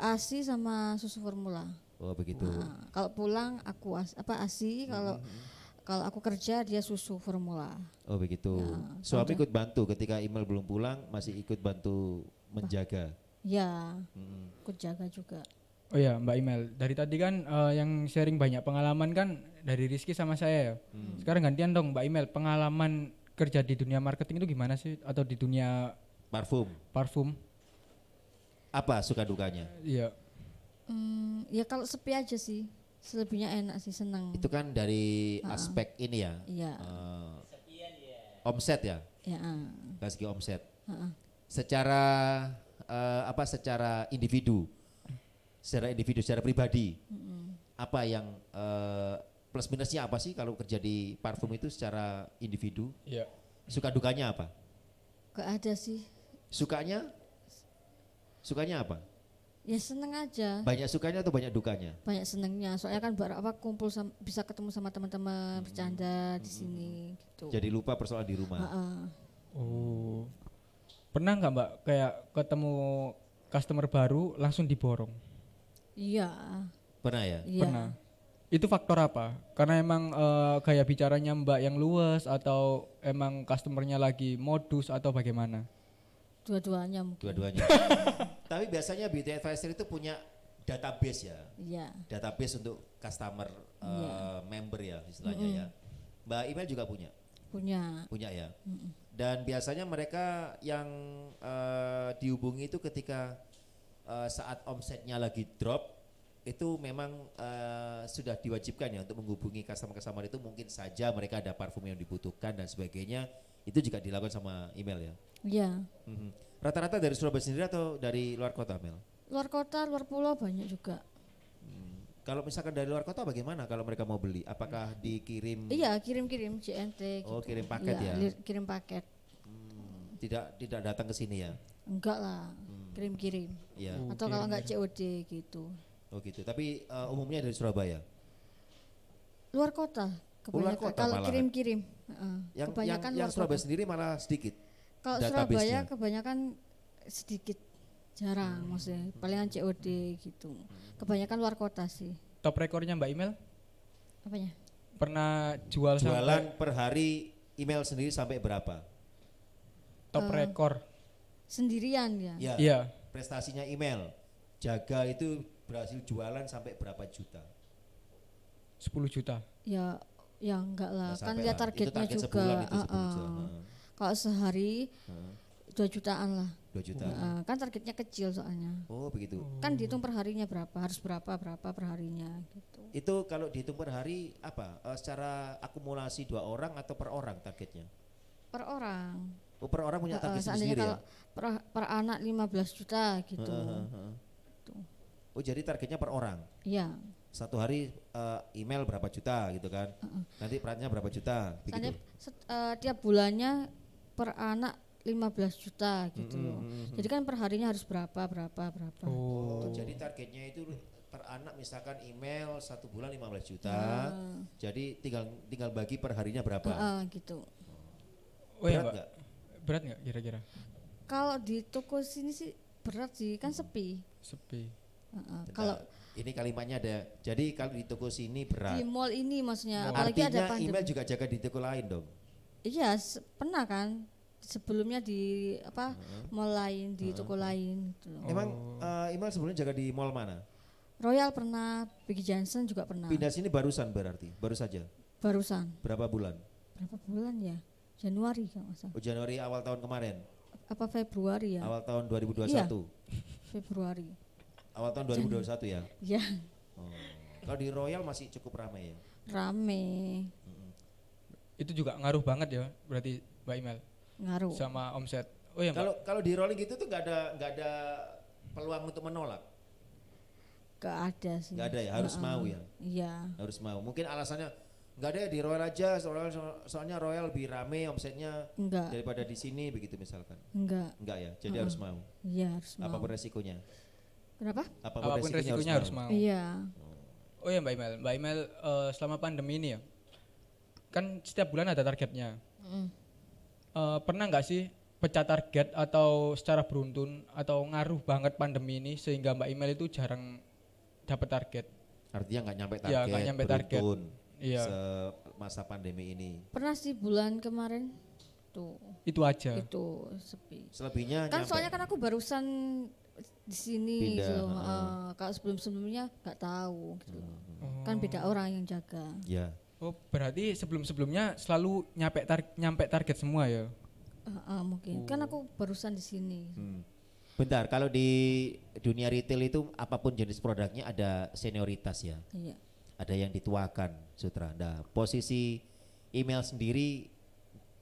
ASI sama susu formula. Oh, begitu. Kalau pulang aku ASI, kalau aku kerja dia susu formula. Oh, begitu. Suami ikut bantu ketika email belum pulang, masih ikut bantu menjaga. Ya. Ikut jaga juga. Oh ya, Mbak Email, dari tadi kan yang sharing banyak pengalaman kan dari Rizky sama saya ya. Sekarang gantian dong Mbak Email, pengalaman kerja di dunia marketing itu gimana sih, atau di dunia parfum? Apa suka dukanya? Iya. Ya kalau sepi aja sih, selebihnya enak sih, senang. Itu kan dari aspek ini ya. Iya. Omset ya. Ya. Dari segi omset. Secara individu, secara pribadi, apa yang plus minusnya apa sih kalau kerja di parfum itu secara individu? Iya. Suka dukanya apa? Gak ada sih. Sukanya apa? Ya seneng aja. Banyak sukanya atau banyak dukanya? Banyak senengnya, soalnya kan kumpul bisa ketemu sama teman-teman, bercanda di sini gitu. Jadi lupa persoalan di rumah. Oh. Pernah nggak Mbak kayak ketemu customer baru langsung diborong? Iya. Pernah ya? Iya. Pernah. Itu faktor apa? Karena emang gaya bicaranya Mbak yang luas, atau emang customernya lagi modus, atau bagaimana? Dua-duanya mungkin. Dua-duanya. Tapi biasanya beauty advisor itu punya database ya. Iya. Database untuk customer member ya istilahnya ya. Mbak Email juga punya? Punya. Punya ya. Dan biasanya mereka yang dihubungi itu ketika saat omsetnya lagi drop, itu memang sudah diwajibkan ya untuk menghubungi customer-customer itu, mungkin saja mereka ada parfum yang dibutuhkan dan sebagainya, itu juga dilakukan sama email ya? Iya. Rata-rata dari Surabaya sendiri atau dari luar kota, Mel? Luar kota, luar pulau banyak juga. Kalau misalkan dari luar kota bagaimana kalau mereka mau beli? Apakah dikirim? Iya, kirim-kirim JNT Oh, gitu. kirim paket ya? Kirim paket. Tidak datang ke sini ya? Enggak lah, kirim-kirim. Iya. Atau kalau enggak COD gitu. Oh gitu. Tapi umumnya dari Surabaya. Luar kota Luar kebanyakan. kota Kalau malahan. kirim-kirim, Yang kebanyakan yang luar Surabaya kota. sendiri malah sedikit. Kalau database-nya. Surabaya kebanyakan sedikit, jarang maksudnya. Palingan COD gitu. Kebanyakan luar kota sih. Top rekornya Mbak Email Apanya? pernah jual Jualan sampai per hari email sendiri sampai berapa? top rekor. Sendirian ya. Ya. Iya. Prestasinya email. Jaga itu berhasil jualan sampai berapa juta? 10 juta. Ya, ya enggak lah. Nggak Kan sampai lihat lah. targetnya Itu target juga. sebulan itu 10 juta. Kalau sehari 2 jutaan lah. 2 juta. Kan targetnya kecil soalnya. Oh begitu. Kan dihitung per harinya berapa, harus berapa per harinya gitu. Itu kalau dihitung per hari apa? Secara akumulasi 2 orang atau per orang targetnya? Per orang. Oh per orang punya target Seandainya sendiri kalau ya? per anak 15 juta gitu. Tuh. Oh jadi targetnya per orang? Iya. Satu hari email berapa juta gitu kan? Nanti perannya berapa juta? Begitu. Seandainya tiap bulannya per anak 15 juta gitu loh. Jadi kan per harinya harus berapa. Oh, jadi targetnya itu per anak misalkan email 1 bulan 15 juta. Jadi tinggal bagi per harinya berapa? Gitu. Oh ya Berat Mbak. nggak? Berat nggak kira-kira? Kalau di toko sini sih berat sih, kan sepi. Sepi. Kalau Ini kalimatnya ada. Jadi kalau di toko sini berat. di mall ini maksudnya, apalagi ada Artinya pandemi. email juga jaga di toko lain dong. Iya, pernah kan sebelumnya di mall lain, di toko lain gitu loh. Emang email sebelumnya jaga di mall mana? Royal pernah, Big Johnson juga pernah. Pindah sini barusan berarti, baru saja. Barusan. Berapa bulan? Berapa bulan ya? Januari kalau nggak salah. Oh, Januari awal tahun kemarin. Apa Februari ya? Awal tahun 2021. Iya. Februari. Awal tahun 2021 ya. Ya, Oh. Kalau di Royal masih cukup ramai ya. rame. Itu juga ngaruh banget ya berarti Mbak Email Ngaruh. sama omset. Oh ya Mbak. Kalau di rolling gitu tuh nggak ada peluang untuk menolak. Gak ada sih. Nggak ada ya, harus mau ya. Iya. Harus mau. Mungkin alasannya nggak ada ya, di Royal aja, soalnya Royal lebih rame omsetnya Enggak. daripada di sini begitu misalkan. Enggak. Enggak ya, jadi harus mau. Iya, harus mau. Apapun resikonya. Kenapa? Apapun resikonya harus mau. Iya. Oh ya Mbak Email. Mbak Email selama pandemi ini ya. Kan setiap bulan ada targetnya. Pernah nggak sih pecah target atau secara beruntun atau ngaruh banget pandemi ini sehingga Mbak Email itu jarang dapat target? Artinya nggak nyampe target. Iya, nggak nyampe target. beruntun Iya. Semasa pandemi ini. Pernah sih bulan kemarin tuh. Itu aja. Itu sepi. Selebihnya Kan nyampe. soalnya kan aku barusan di sini Pindah, gitu. Kalau sebelum-sebelumnya nggak tahu gitu loh. Kan beda orang yang jaga. Ya. Oh, berarti sebelum-sebelumnya selalu nyampe target semua ya? Mungkin. Kan aku barusan di sini. Bentar, kalau di dunia retail itu apapun jenis produknya ada senioritas ya. Iya. Ada yang dituakan, Sutra. Nah, posisi email sendiri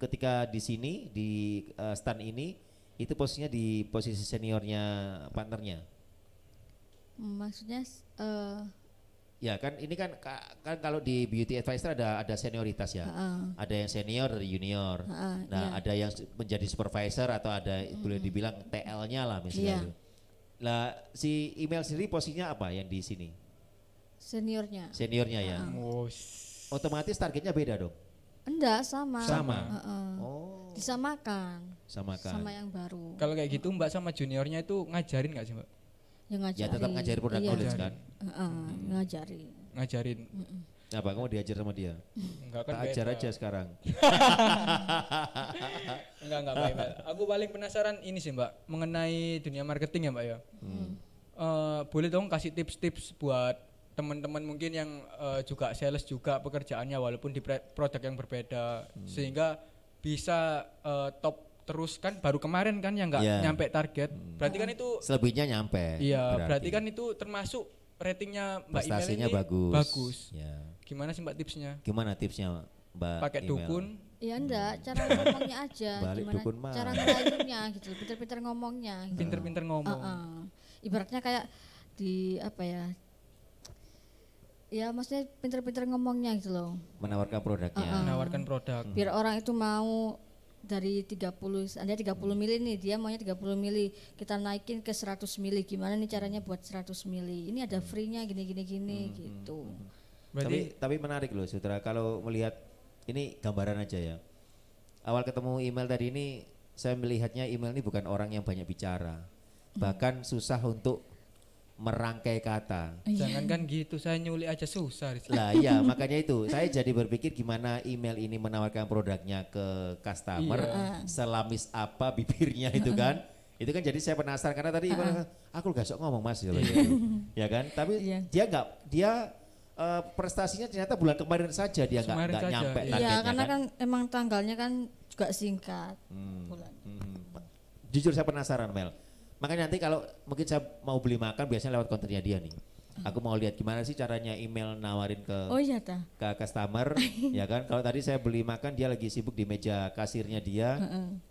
ketika di sini di stand ini itu posisinya di posisi seniornya partnernya. Maksudnya Ya kan ini kan kalau di beauty advisor ada senioritas ya. Ada yang senior, ada junior. Nah, iya. ada yang menjadi supervisor atau ada boleh dibilang TL-nya lah misalnya. Iya. Itu. Lah si email sendiri posisinya apa yang di sini? seniornya. Seniornya ya. Oh, Otomatis targetnya beda dong. Enggak, sama. Sama. Oh. Disamakan Samakan. sama yang baru. kalau kayak gitu Mbak sama juniornya itu ngajarin nggak sih Mbak? Yang ngajarin. Ya tetap ngajarin produk Iya. knowledge kan. Ngajarin. Ngajarin. Apa kamu diajar sama dia? Enggak kan? Tak ajar beda. aja sekarang. Enggak Mbak Email. Aku paling penasaran ini sih Mbak mengenai dunia marketing ya Mbak ya. Boleh dong kasih tips-tips buat teman-teman mungkin yang juga sales juga pekerjaannya walaupun di produk yang berbeda sehingga bisa top terus kan baru kemarin kan yang nggak nyampe target. Berarti kan itu selebihnya nyampe. Iya, berarti kan itu termasuk ratingnya Mbak Email prestasinya ini bagus. Ya. Gimana sih Mbak tipsnya? Gimana tipsnya Mbak? Pakai Email? dukun. Ya enggak, cara ngomongnya aja. Balik Gimana dukun mah. cara ngerayunya gitu, pinter-pinter ngomongnya. Gitu. Pinter-pinter ngomong. Ibaratnya kayak di apa ya? Ya maksudnya pinter-pinter ngomongnya gitu loh. Menawarkan produknya. Menawarkan produk. Biar orang itu mau dari 30, Anda 30 mili nih, dia maunya 30 mili, kita naikin ke 100 mili. Gimana nih caranya buat 100 mili? Ini ada free-nya gini gitu. Berarti Tapi menarik loh Sutra, kalau melihat ini gambaran aja ya. Awal ketemu email tadi ini saya melihatnya email ini bukan orang yang banyak bicara. Bahkan susah untuk merangkai kata. jangan kan gitu, saya nyulik aja susah. Lah iya, makanya itu saya jadi berpikir gimana email ini menawarkan produknya ke customer, selamis apa bibirnya itu kan. Itu kan jadi saya penasaran karena tadi email, aku gak sok ngomong Mas gitu. Ya kan? Tapi dia prestasinya ternyata bulan kemarin saja dia nggak nyampe targetnya. Iya, karena kan emang tanggalnya kan juga singkat bulan. Jujur saya penasaran Mel. Makanya nanti kalau mungkin saya mau beli makan biasanya lewat konternya dia nih. Aku mau lihat gimana sih caranya email nawarin ke ke customer, ya kan? Kalau tadi saya beli makan dia lagi sibuk di meja kasirnya dia,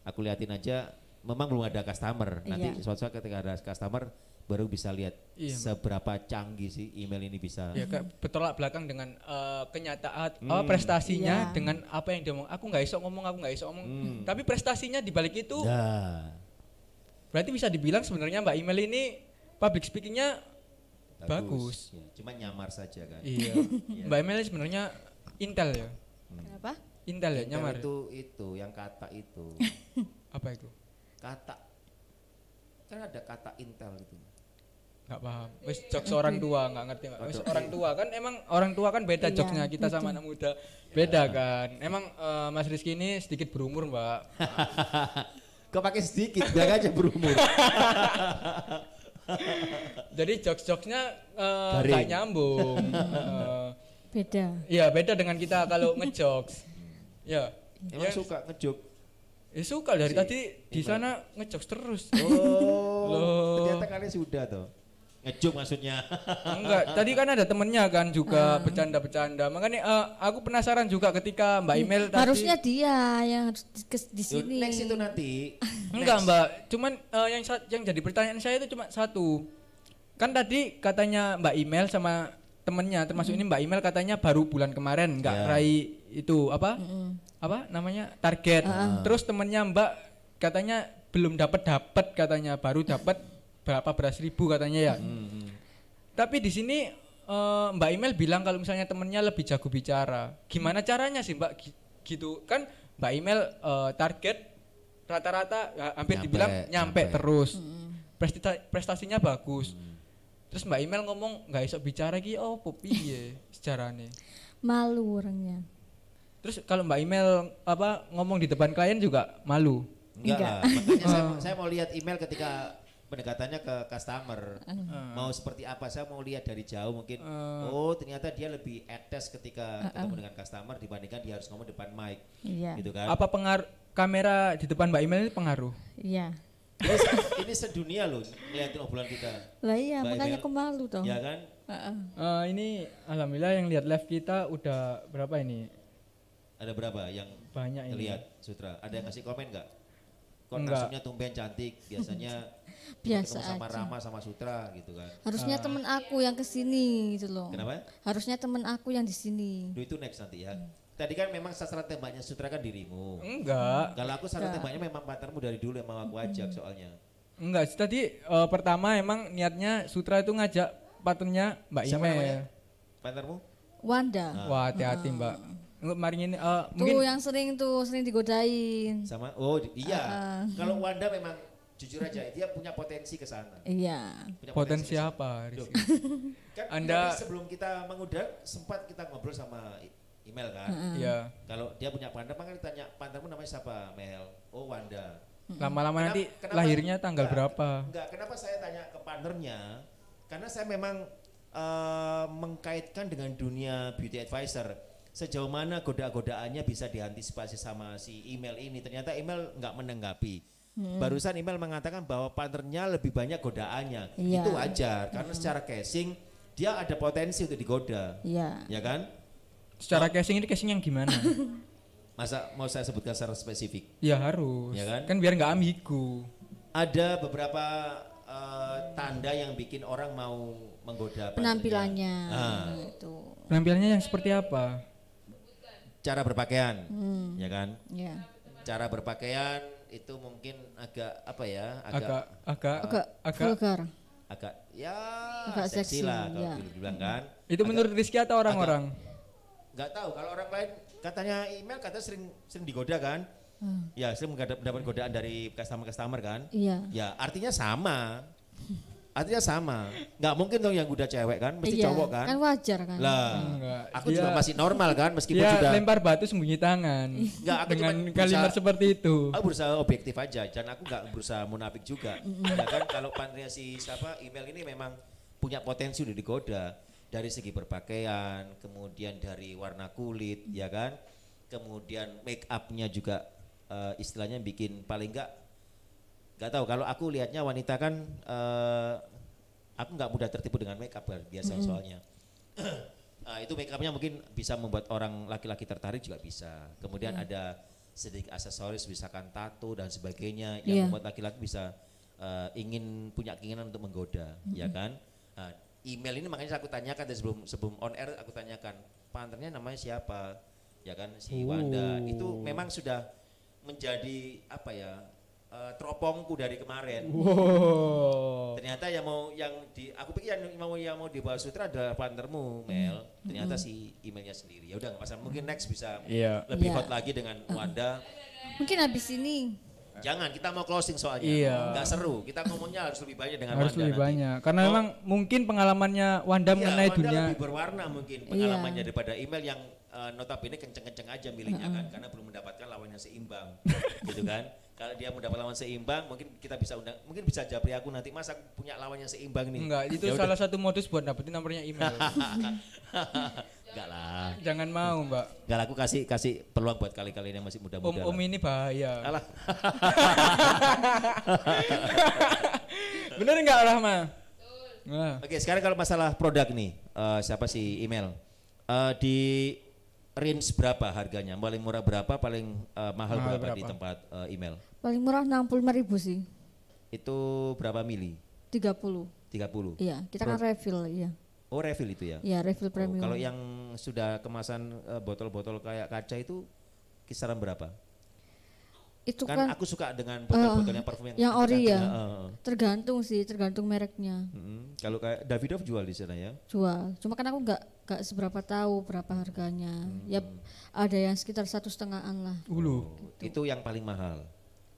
aku liatin aja. Memang belum ada customer. Nanti suatu saat ketika ada customer baru bisa lihat seberapa canggih sih email ini bisa. Ya kayak bertolak belakang dengan kenyataan prestasinya dengan apa yang dia ngomong. Aku nggak iso ngomong. Tapi prestasinya di balik itu. Berarti bisa dibilang sebenarnya Mbak Email ini public speakingnya bagus. Ya, cuma nyamar saja kan. Iya. Mbak Email sebenarnya Intel ya. Kenapa? Intel ya nyamar. Itu yang kata itu. Apa itu? Kata. Kan ada kata Intel itu. Nggak paham. Wis jokes orang tua nggak ngerti nggak. Wis orang tua kan emang orang tua kan beda jokesnya kita sama anak muda beda kan. Emang Mas Rizky ini sedikit berumur Mbak. Kok pakai sedikit, biar aja berumur. Jadi jokes-jokesnya gak nyambung. Beda. Iya beda dengan kita kalau ngejokes. Ya. Emang suka ngejok? Suka dari tadi di sana ngejokes terus. Oh, ternyata kalian sudah toh. Ngejok maksudnya. Enggak, tadi kan ada temennya kan juga bercanda-bercanda. Makanya aku penasaran juga ketika Mbak Email tadi. Harusnya dia yang harus di sini. Next itu nanti. Enggak Mbak, cuman yang jadi pertanyaan saya itu cuma satu. Kan tadi katanya Mbak Email sama temennya, termasuk ini Mbak Email katanya baru bulan kemarin nggak raih itu apa namanya target. Terus temennya Mbak katanya belum dapat katanya, baru dapat berapa beras ribu katanya ya. Tapi di sini Mbak Email bilang kalau misalnya temennya lebih jago bicara. Gimana caranya sih Mbak gitu? Kan Mbak Email target rata-rata hampir dibilang nyampe terus. Prestasinya bagus. Terus Mbak Email ngomong nggak iso bicara ki piye sejarahnya. Malu orangnya. Terus kalau Mbak Email ngomong di depan klien juga malu. Enggak. Makanya saya mau lihat email ketika pendekatannya ke customer mau seperti apa, saya mau lihat dari jauh mungkin ternyata dia lebih etes ketika ketemu dengan customer dibandingkan dia harus ngomong depan mic gitu kan. Apa pengaruh kamera di depan Mbak Email ini pengaruh? Iya. Ini sedunia loh ngeliatin obrolan kita. Lah iya, makanya aku malu toh. Ya kan? Ini alhamdulillah yang lihat live kita udah berapa ini? Ada berapa yang banyak ini lihat Sutra? Ada yang kasih komen nggak? Kok nasibnya tumben cantik, biasanya biasa sama aja. Rama sama Sutra gitu kan. Harusnya temen aku yang kesini gitu loh. Kenapa? Harusnya temen aku yang di sini. Itu next nanti ya. Tadi kan memang sasaran tembaknya Sutra kan dirimu. Enggak. Kalau aku sasaran tembaknya memang partnermu dari dulu yang mau aku ajak soalnya. Enggak, tadi pertama emang niatnya Sutra itu ngajak partnernya Mbak Email. Partnermu? Wanda. Wah, hati-hati Mbak. Mari ini mungkin yang sering digodain. Sama iya. Kalau Wanda memang jujur aja dia punya potensi ke sana. Iya. Potensi apa? Kan Anda sebelum kita mengundang sempat kita ngobrol sama email kan. Iya. Kalau dia punya partner, makanya ditanya partnermu namanya siapa? Mel. Oh Wanda. Lama-lama nanti lahirnya tanggal berapa? Enggak, kenapa saya tanya ke partnernya? Karena saya memang mengkaitkan dengan dunia beauty advisor. Sejauh mana goda-godaannya bisa diantisipasi sama si email ini? Ternyata email nggak menanggapi. Barusan email mengatakan bahwa partnernya lebih banyak godaannya. Iya. Itu wajar karena secara casing dia ada potensi untuk digoda. Iya. Ya kan? Secara casing ini casing yang gimana? Masa mau saya sebutkan secara spesifik? Ya harus. Ya kan? Kan biar nggak ambigu. Ada beberapa tanda yang bikin orang mau menggoda Penampilannya partnernya. itu. Penampilannya yang seperti apa? Cara berpakaian, ya kan? Ya. Cara berpakaian itu mungkin agak apa ya? Agak vulgar. Agak ya Agak seksi seksi, lah kalau ya. dibilang kan. Itu menurut Rizky atau orang-orang? Nggak tahu kalau orang lain katanya email katanya sering digoda kan? Ya sering mendapat godaan dari customer kan? Iya. Ya artinya sama. Artinya sama. Nggak mungkin dong yang goda cewek kan, mesti Iya, cowok kan? kan wajar kan. Lah, Enggak. aku Dia- juga masih normal kan meskipun Dia sudah lempar batu sembunyi tangan. Nggak, aku dengan cuma kalimat bisa- seperti itu. Aku berusaha objektif aja dan aku nggak berusaha munafik juga. Ya kan kalau partnernya si siapa email ini memang punya potensi udah digoda dari segi berpakaian, kemudian dari warna kulit, ya kan, kemudian make upnya juga istilahnya bikin paling nggak tahu kalau aku lihatnya wanita kan aku nggak mudah tertipu dengan make up biasa soalnya. Itu make upnya mungkin bisa membuat orang laki-laki tertarik juga bisa. Kemudian ada sedikit aksesoris misalkan tato dan sebagainya yang membuat laki-laki bisa ingin punya keinginan untuk menggoda, ya kan? Email ini makanya aku tanyakan dari sebelum on air aku tanyakan partnernya namanya siapa, ya kan si Wanda itu memang sudah menjadi apa ya teropongku dari kemarin. Wow. Ternyata aku pikir yang mau dibawa sutra adalah partnermu Mel. Ternyata si emailnya sendiri. Ya udah nggak masalah. Mungkin next bisa lebih Iya. hot lagi dengan Wanda. Mungkin habis ini. Jangan kita mau closing soalnya. Iya. Nggak seru. Kita ngomongnya harus lebih banyak dengan Harus Wanda lebih nanti. banyak. Karena memang mungkin pengalamannya Wanda Iya, mengenai Wanda dunia. lebih berwarna mungkin pengalamannya daripada email yang notabene kenceng-kenceng aja milihnya kan karena belum mendapatkan lawan yang seimbang. Gitu kan. Kalau dia mendapat lawan seimbang mungkin kita bisa mungkin bisa japri aku nanti Mas aku punya lawan yang seimbang nih. Enggak, itu Ya salah satu modus buat dapetin nomornya email. Enggak lah. Jangan mau, Mbak. Enggak lah, aku kasih peluang buat kali-kali yang masih muda-muda. Om ini bahaya. Alah. Bener enggak Rahma? Nah. Oke, sekarang kalau masalah produk nih, siapa sih email? Di range berapa harganya? Paling murah berapa, paling mahal berapa di tempat email? Paling murah 65.000 sih. Itu berapa mili? 30. 30. Iya, kita kan refill, iya. Oh, refill itu ya? Iya, refill Oh, premium. kalau yang sudah kemasan botol-botol kayak kaca itu kisaran berapa? itu Kan kan aku suka dengan botol-botol yang parfum yang ori ya. cantik. Tergantung sih, tergantung mereknya. Kalau kayak Davidoff jual di sana ya? Jual. Cuma kan aku nggak seberapa tahu berapa harganya. Ya ada yang sekitar 1,5-an lah. Itu yang paling mahal.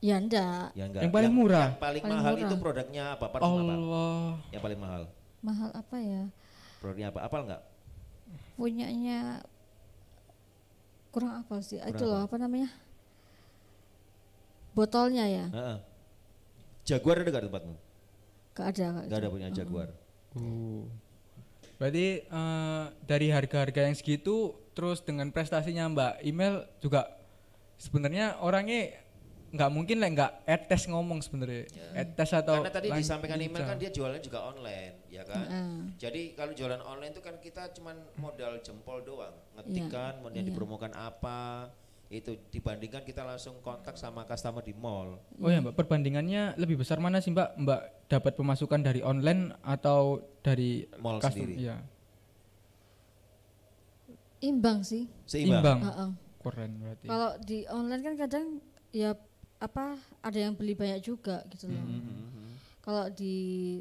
Ya enggak. Ya enggak. Yang paling murah? Yang paling Paling mahal murah. itu produknya apa? Parfum apa? Allah. Yang paling mahal. Mahal apa ya? Produknya apa? Apal enggak? Punyanya kurang apa sih? Itu Kurang loh apa namanya? Botolnya ya? Heeh. Jaguar ada enggak tempatmu? Gak ada. Enggak ada punya Jaguar. Berarti dari harga-harga yang segitu terus dengan prestasinya Mbak Email juga sebenarnya orangnya nggak mungkin lah nggak etes ngomong sebenarnya. Etes atau Karena tadi disampaikan email lincah. kan dia jualannya juga online, ya kan? Jadi kalau jualan online itu kan kita cuman modal jempol doang, ngetikkan, kemudian dipromokan apa, itu dibandingkan kita langsung kontak sama customer di mall. Oh ya Mbak, perbandingannya lebih besar mana sih Mbak? Mbak dapat pemasukan dari online atau dari Mall custom? sendiri? Iya. Imbang sih. Seimbang. Heeh. Keren berarti. Kalau di online kan kadang ya apa ada yang beli banyak juga gitu loh. Kalau di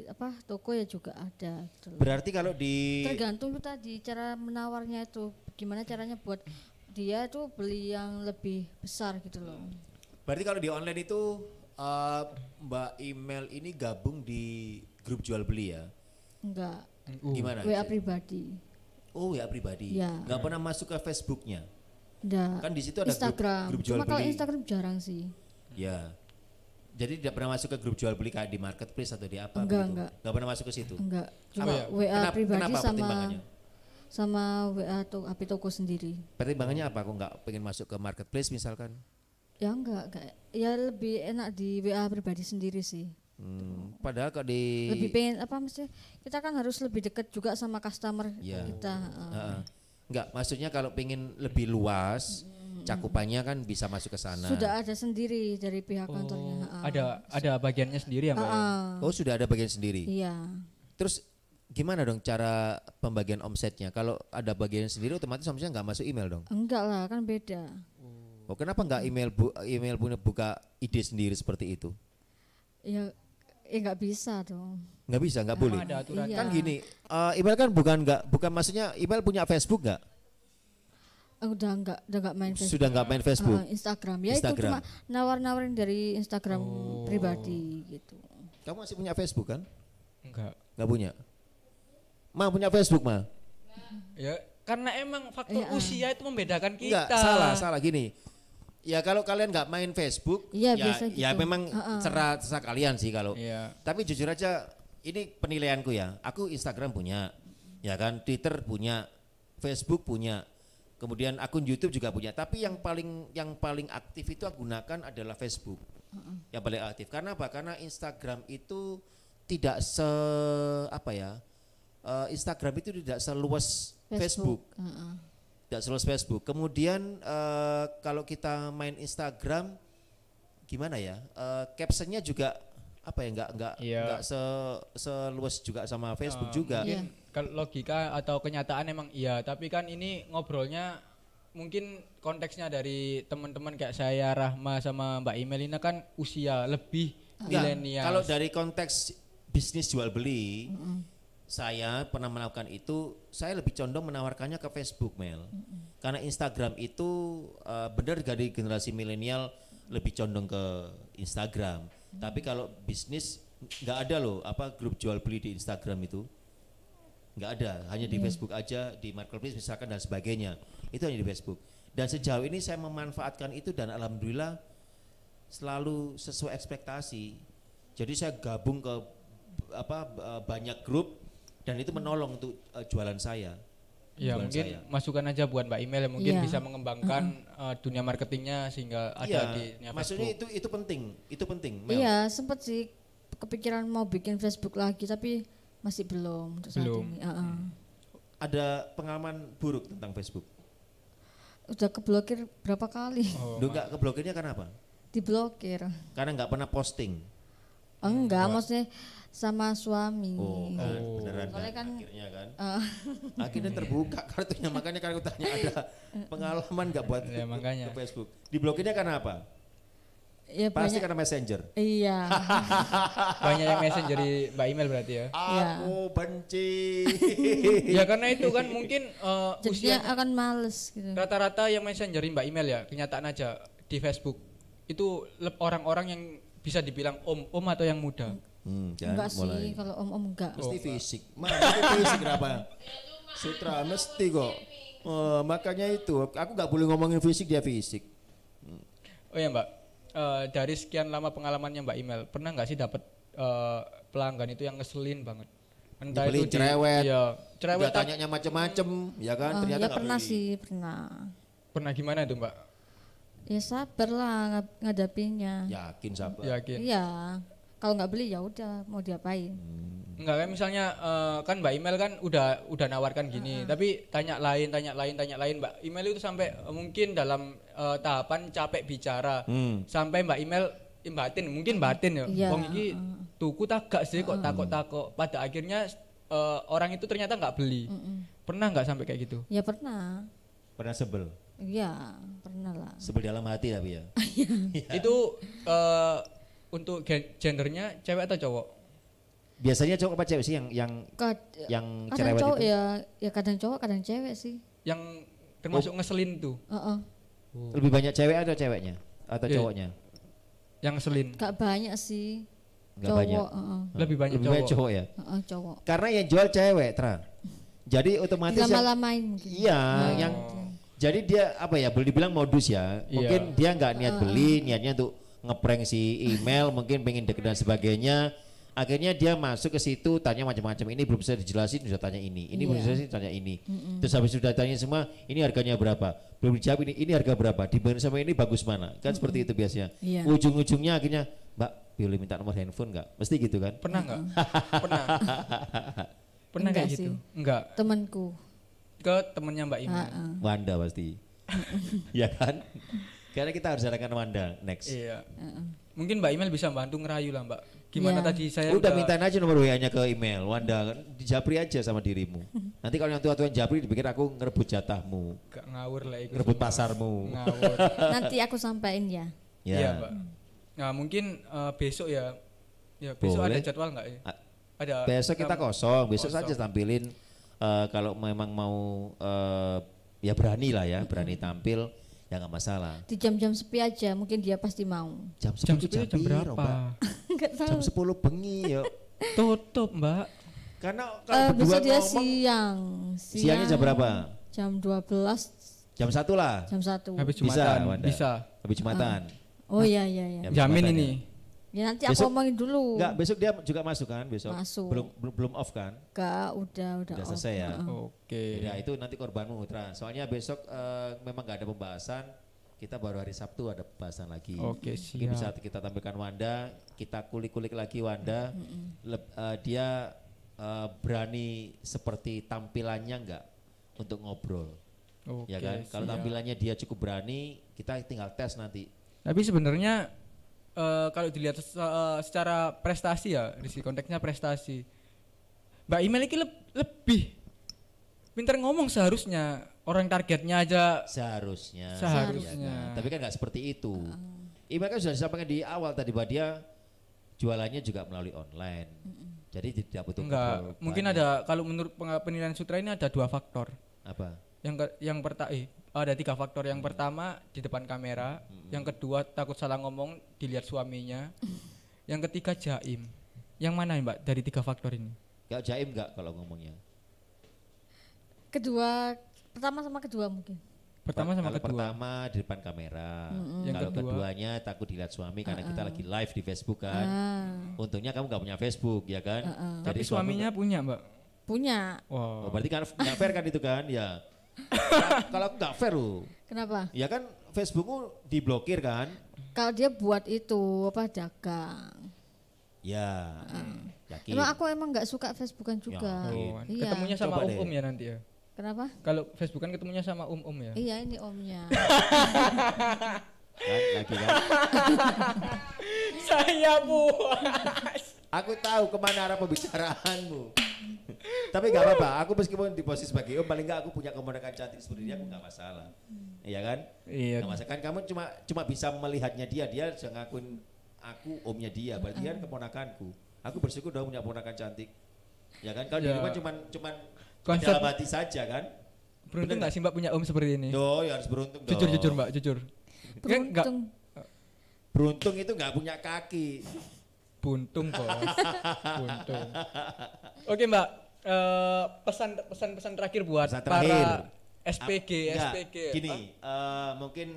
apa toko ya juga ada gitu loh. Berarti kalau di Tergantung tuh tadi cara menawarnya itu gimana caranya buat dia tuh beli yang lebih besar gitu loh. Berarti kalau di online itu Mbak Email ini gabung di grup jual beli ya? Enggak. Gimana? WA pribadi. Oh ya pribadi. Ya. Nggak pernah masuk ke Facebooknya. Enggak. Kan di situ ada Instagram. grup jual Cuma kalau beli. Instagram jarang sih. Ya. Jadi tidak pernah masuk ke grup jual beli kayak di marketplace atau di apa? Enggak, begitu? enggak. Enggak pernah masuk ke situ. Enggak, cuma ya? WA pribadi kenapa sama pertimbangannya? WA atau HP toko sendiri. Pertimbangannya apa? Kok nggak pengen masuk ke marketplace misalkan? Ya enggak. Ya lebih enak di WA pribadi sendiri sih. Padahal kalau di Lebih pengen apa mesti kita kan harus lebih dekat juga sama customer Iya. kita. Enggak, maksudnya kalau pengen lebih luas, cakupannya kan bisa masuk ke sana. Sudah ada sendiri dari pihak kantornya. Ada bagiannya sendiri ya Mbak ya? Oh, sudah ada bagian sendiri. Iya. Terus gimana dong cara pembagian omsetnya? Kalau ada bagian sendiri otomatis omsetnya nggak masuk email dong? Enggak lah, kan beda. Oh, kenapa nggak email punya buka ide sendiri seperti itu? Ya nggak bisa dong. Nggak bisa, nggak boleh. Ada aturan. Iya. Kan gini, email kan bukan maksudnya email punya Facebook nggak? Udah nggak main Facebook. Sudah nggak main Facebook. Instagram. Ya Instagram. itu cuma nawar-nawarin dari Instagram pribadi gitu. Kamu masih punya Facebook kan? Enggak. Nggak punya? Ma punya Facebook ma? Ya karena emang faktor usia itu membedakan kita. Enggak, salah gini. Ya kalau kalian nggak main Facebook, Iya, ya, biasa ya gitu. memang serah kalian sih kalau. Iya. Tapi jujur aja, ini penilaianku ya. Aku Instagram punya, ya kan, Twitter punya, Facebook punya, kemudian akun YouTube juga punya. Tapi yang paling aktif itu aku gunakan adalah Facebook. Yang paling aktif. Karena apa? Karena Instagram itu tidak Instagram itu tidak seluas Facebook. Tidak seluas Facebook. Kemudian kalau kita main Instagram gimana ya? Captionnya juga nggak seluas juga sama Facebook juga. Mungkin kalau logika atau kenyataan emang iya, tapi kan ini ngobrolnya mungkin konteksnya dari teman-teman kayak saya Rahma sama Mbak Imelina kan usia lebih milenial. Kalau dari konteks bisnis jual beli, saya pernah melakukan itu, saya lebih condong menawarkannya ke Facebook, Mel. Karena Instagram itu benar dari generasi milenial lebih condong ke Instagram. Tapi kalau bisnis nggak ada loh grup jual beli di Instagram itu. Nggak ada, hanya di Facebook aja, di marketplace misalkan dan sebagainya. Itu hanya di Facebook. Dan sejauh ini saya memanfaatkan itu dan alhamdulillah selalu sesuai ekspektasi. Jadi saya gabung ke banyak grup dan itu menolong untuk jualan saya. Ya mungkin masukan aja buat Mbak Imel yang mungkin Iya. bisa mengembangkan dunia marketingnya sehingga ada di dunia maksudnya Facebook. itu penting. Mel. Iya, sempat sih kepikiran mau bikin Facebook lagi tapi masih belum untuk saat Belum. ini. Ada pengalaman buruk tentang Facebook? Udah keblokir berapa kali? Lu nggak keblokirnya karena apa? Diblokir. Karena nggak pernah posting. Enggak, maksudnya sama suami. Beneran Soalnya kan? kan- Akhirnya kan? Akhirnya terbuka kartunya, makanya kan aku tanya ada pengalaman nggak buat Ya, makanya. ke Facebook. Diblokirnya karena apa? Ya Pasti banyak. karena Messenger. Iya. Banyak yang messenger di Mbak Imel berarti ya. Aku benci. Ya karena itu kan mungkin Jadinya usia akan males gitu. rata-rata yang messengerin Mbak Imel ya, kenyataan aja di Facebook itu orang-orang yang bisa dibilang om atau yang muda. Enggak sih, kalau om enggak. Mesti fisik. Mesti fisik kenapa? Sutra mesti kok. Makanya itu, aku nggak boleh ngomongin fisik, dia fisik. Oh ya Mbak, dari sekian lama pengalamannya Mbak Imel, pernah nggak sih dapat pelanggan itu yang ngeselin banget? Entah Nyebelin, itu cerewet. Iya, cerewet. Udah tanyanya macem-macem, ya kan? Ternyata Ya nggak pernah beli. sih, pernah. Pernah gimana itu Mbak? Ya sabar lah ngadapinnya. Yakin sabar. Yakin? Iya. Kalau nggak beli ya udah mau diapain. Enggak kan misalnya kan Mbak Imel kan udah nawarkan gini, tapi tanya lain Mbak Imel itu sampai mungkin dalam tahapan capek bicara, sampai Mbak Imel mungkin batin ya. Iya. Wong iki tuku tak gak sih kok takut. Pada akhirnya orang itu ternyata nggak beli. Pernah nggak sampai kayak gitu? Ya pernah. Pernah sebel? Iya, pernah lah. Sebel dalam hati tapi ya. Itu untuk gendernya cewek atau cowok? Biasanya cowok apa cewek sih yang Kadang cerewet cowok itu? ya kadang cowok, kadang cewek sih. Yang termasuk ngeselin tuh, Heeh. Lebih banyak cewek atau ceweknya? Atau Iya. cowoknya? yang ngeselin. Gak banyak sih. Nggak Cowok, banyak. Lebih banyak Lebih banyak cowok ya? cowok. Karena yang jual cewek, Tra. Jadi otomatis yang, Dilama-lamain gitu. iya, yang jadi dia boleh dibilang modus ya. Iya. Mungkin dia nggak niat beli, niatnya untuk ngeprank si email, mungkin pengen deket dan sebagainya. Akhirnya dia masuk ke situ tanya macam-macam. Ini belum bisa dijelasin, sudah tanya ini. Ini belum bisa dijelasin, tanya ini. Terus habis sudah tanya semua, ini harganya berapa? Belum dijawab ini harga berapa? Dibanding sama ini bagus mana? Kan seperti itu biasanya. Iya. Ujung-ujungnya akhirnya, Mbak, boleh minta nomor handphone nggak? Mesti gitu kan? Pernah nggak? Pernah. Pernah Enggak kayak gitu? sih. Enggak. Temanku. Ke temennya Mbak Imel. Wanda pasti. Ya kan? Karena kita harus arahkan Wanda next. Iya. Mungkin Mbak Imel bisa bantu ngerayu lah Mbak. Gimana Iya. tadi saya Udah mintain aja nomor WA-nya ke email Wanda, kan dijapri aja sama dirimu. Nanti kalau yang tua-tua yang japri dipikir aku ngerebut jatahmu, Gak ngawur lah ikut. ngerebut pasarmu. Ngawur. Nanti aku sampaikan ya. Ya. Iya Mbak. Nah mungkin besok ya. Ya besok Boleh. ada jadwal nggak ya? A- Ada. Besok kita kosong, besok Kosong. saja tampilin kalau memang mau ya berani lah ya, berani tampil ya nggak masalah. Di jam-jam sepi aja, mungkin dia pasti mau. Jam Jam 10 sepuluh jam piro, berapa? Mbak? Enggak Jam tahu. 10 bengi yuk. Tutup Mbak. Karena kalau berdua Besok dia ngomong siang. siangnya jam berapa? Jam 12, Jam 1 lah. jam 1. Habis Bisa, Jumatan. Wanda. Bisa. Habis Jumatan. Oh iya iya iya. Ya, Jamin Jumatan ini. Ya nanti Besok- aku omongin dulu. Enggak, besok dia juga masuk kan besok? Masuk. Belum off kan? Enggak, udah Udah off. selesai ya? Oke. Ya itu nanti korbanmu Putra. Soalnya besok memang nggak ada pembahasan. Kita baru hari Sabtu ada pembahasan lagi. Oke, Mungkin bisa siap. kita tampilkan Wanda. Kita kulik-kulik lagi Wanda. Dia berani seperti tampilannya nggak untuk ngobrol, Oke. ya kan? Kalau siap. tampilannya dia cukup berani, kita tinggal tes nanti. Tapi sebenarnya kalau dilihat secara prestasi ya, di sini konteksnya prestasi. Mbak Imel ini lebih pintar ngomong seharusnya. Orang targetnya aja Seharusnya. Seharusnya. Tapi kan nggak seperti itu. Email kan sudah disampaikan di awal tadi bahwa dia jualannya juga melalui online. Jadi tidak butuh enggak. ngobrol Mungkin banyak. ada kalau menurut penilaian Sutra ini ada 2 faktor. Apa? Yang ada 3 faktor. Yang pertama di depan kamera, yang kedua takut salah ngomong dilihat suaminya, yang ketiga jaim. Yang mana Mbak dari 3 faktor ini? Gak jaim nggak kalau ngomongnya? Pertama sama kedua mungkin. Pertama sama Kalau kedua. pertama di depan kamera. Yang Kalau kedua? keduanya takut dilihat suami karena kita lagi live di Facebook kan. Untungnya kamu nggak punya Facebook ya kan. Tapi suami suaminya punya Mbak. Punya. oh, Wow. berarti kan nggak fair kan itu kan ya. Kalau aku nggak fair loh. Kenapa? Ya kan Facebookmu diblokir kan. Kalau dia buat itu apa dagang. Ya. Yakin. Emang aku nggak suka Facebookan juga. Oh, Iya. ketemunya sama Coba deh. ya nanti ya. Kenapa? Kalau Facebook kan ketemunya sama ya. Iya ini omnya. Kan, lagi kan. Saya puas. Aku tahu kemana arah pembicaraanmu. Tapi nggak apa-apa. Aku meskipun di posisi sebagai om, paling nggak aku punya keponakan cantik seperti dia, aku nggak masalah. Iya kan? Iya. Nggak masalah kan. Kamu cuma bisa melihatnya dia jangan ngakuin aku omnya dia. Berarti kan keponakanku. Aku bersyukur dong punya keponakan cantik. Ya kan? Kalau di Ya. rumah cuman Konsep- dalam hati saja kan. Beruntung nggak sih Mbak punya om seperti ini? Doh, ya harus beruntung dong. Jujur Mbak, jujur. Kan nggak Beruntung. Beruntung itu nggak punya kaki. buntung bos. Buntung. Oke Mbak, pesan terakhir buat Pesan terakhir. para SPG, Enggak, SPG. gini, mungkin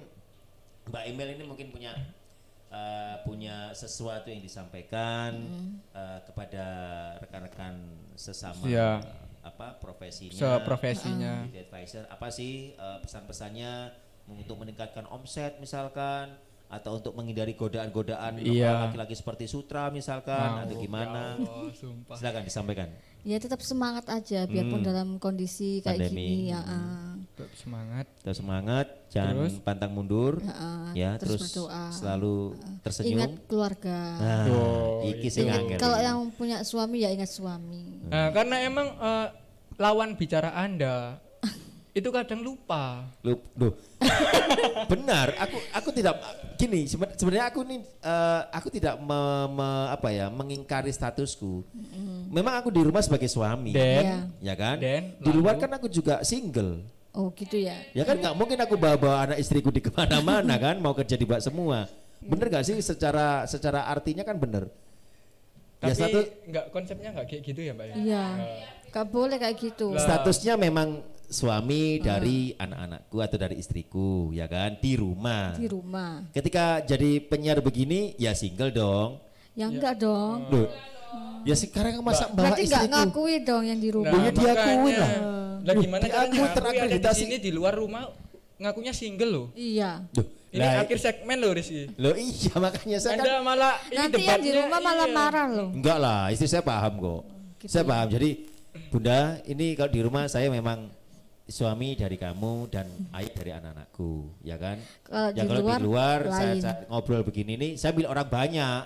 Mbak Imel ini mungkin punya sesuatu yang disampaikan kepada rekan-rekan sesama Iya. profesinya. Seprofesinya. Jadi advisor, apa sih pesan-pesannya untuk meningkatkan omset misalkan, atau untuk menghindari godaan-godaan Iya. laki-laki seperti Sutra misalkan, atau gimana? Ya Allah, sumpah. Silakan disampaikan. Ya tetap semangat aja biarpun dalam kondisi kayak Pandemi. gini ya. Tetap semangat. Terus semangat, jangan Terus? pantang mundur, ya terus terus berdoa. selalu tersenyum. Ingat keluarga. Nah, Oh, iki sing Ingat angel. kalau yang punya suami ya ingat suami. Nah, karena emang lawan bicara Anda itu kadang lupa. Duh. Benar, aku tidak gini, sebenarnya aku tidak mengingkari statusku. Memang aku di rumah sebagai suami. Dan Ya kan? Dan, di luar lalu? kan aku juga single. Oh gitu ya. Ya kan nggak mungkin aku bawa anak istriku di kemana-mana kan, mau kerja di bak semua. Bener gak sih secara artinya kan bener. tapi Ya konsepnya nggak kayak gitu ya Mbak ya? Iya. Gak boleh kayak gitu. Lah. statusnya memang suami dari anak-anakku atau dari istriku, ya kan, di rumah. Di rumah. Ketika jadi penyiar begini, ya single dong. Ya enggak dong. Loh, ya sekarang masa bawa Berarti enggak istriku. ngakui dong yang di rumah. Loh, ya diakuin lah. Lah gimana Diakui, caranya ngakui ada di terakreditasi. sini di luar rumah ngakunya single loh. Iya. Loh, Ini lah, akhir segmen loh Rizky. loh iya makanya saya Anda kan malah ini Nanti yang di debatnya, rumah malah iya. marah loh. enggak lah, istri saya paham kok. Gitu Saya ya. paham. Jadi Bunda, ini kalau di rumah saya memang suami dari kamu dan ayah dari anak-anakku, ya kan? Kalau Ya di kalau luar di luar lain. saya ngobrol begini nih, saya milik orang banyak,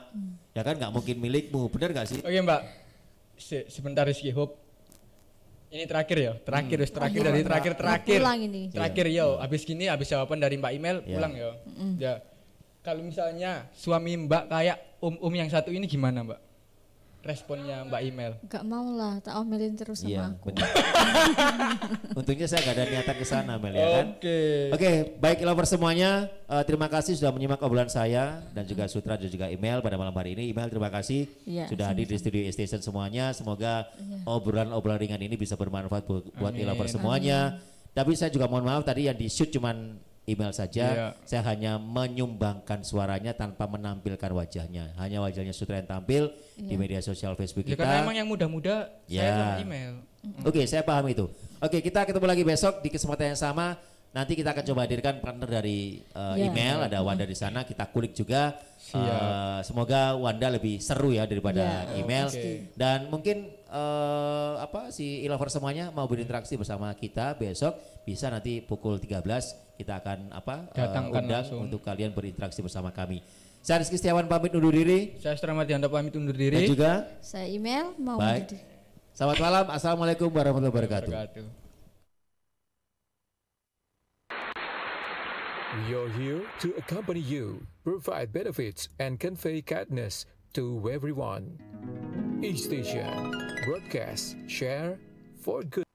ya kan? Nggak mungkin milikmu, benar nggak sih? Oke Mbak, sebentar Rizky Hope. Ini terakhir ya, terakhir dari terakhir. Pulang ini. Terakhir yo, habis gini habis jawaban dari Mbak Email Ya. pulang yo. Ya. Kalau misalnya suami Mbak kayak om yang satu ini gimana Mbak? Responnya Mbak Email. Enggak mau lah, tak omelin terus sama Iya, aku. benar. Untungnya saya nggak ada niatan ke sana, Mel, ya kan? Oke. Oke, baik lover semuanya, terima kasih sudah menyimak obrolan saya dan juga Sutra dan juga Email pada malam hari ini. Email terima kasih Iya, sudah hadir di studio station semuanya. Semoga obrolan-obrolan ringan ini bisa bermanfaat buat Amin. lover semuanya. Tapi saya juga mohon maaf tadi yang di shoot cuman Email saja. Iya. Saya hanya menyumbangkan suaranya tanpa menampilkan wajahnya. Hanya wajahnya Sutra yang tampil di media sosial Facebook Ya, kita. karena emang yang muda-muda Ya. saya sama Email. Oke, saya paham itu. Oke, kita ketemu lagi besok di kesempatan yang sama. Nanti kita akan coba hadirkan partner dari Ya. Email, ada Wanda di sana. Kita kulik juga. Siap. Semoga Wanda lebih seru ya daripada Ya, Email. pasti. Dan mungkin si e-lover semuanya mau berinteraksi bersama kita besok bisa nanti pukul 13 kita akan Datangkan undang langsung. untuk kalian berinteraksi bersama kami. Saya Rizky Setiawan pamit undur diri Saya Sutra Mardianto pamit undur dan diri. juga Saya email mau baik. menjadi Selamat malam. Assalamualaikum warahmatullahi wabarakatuh. We are here to accompany you, provide benefits, and convey kindness to everyone. E-Station, broadcast, share for good.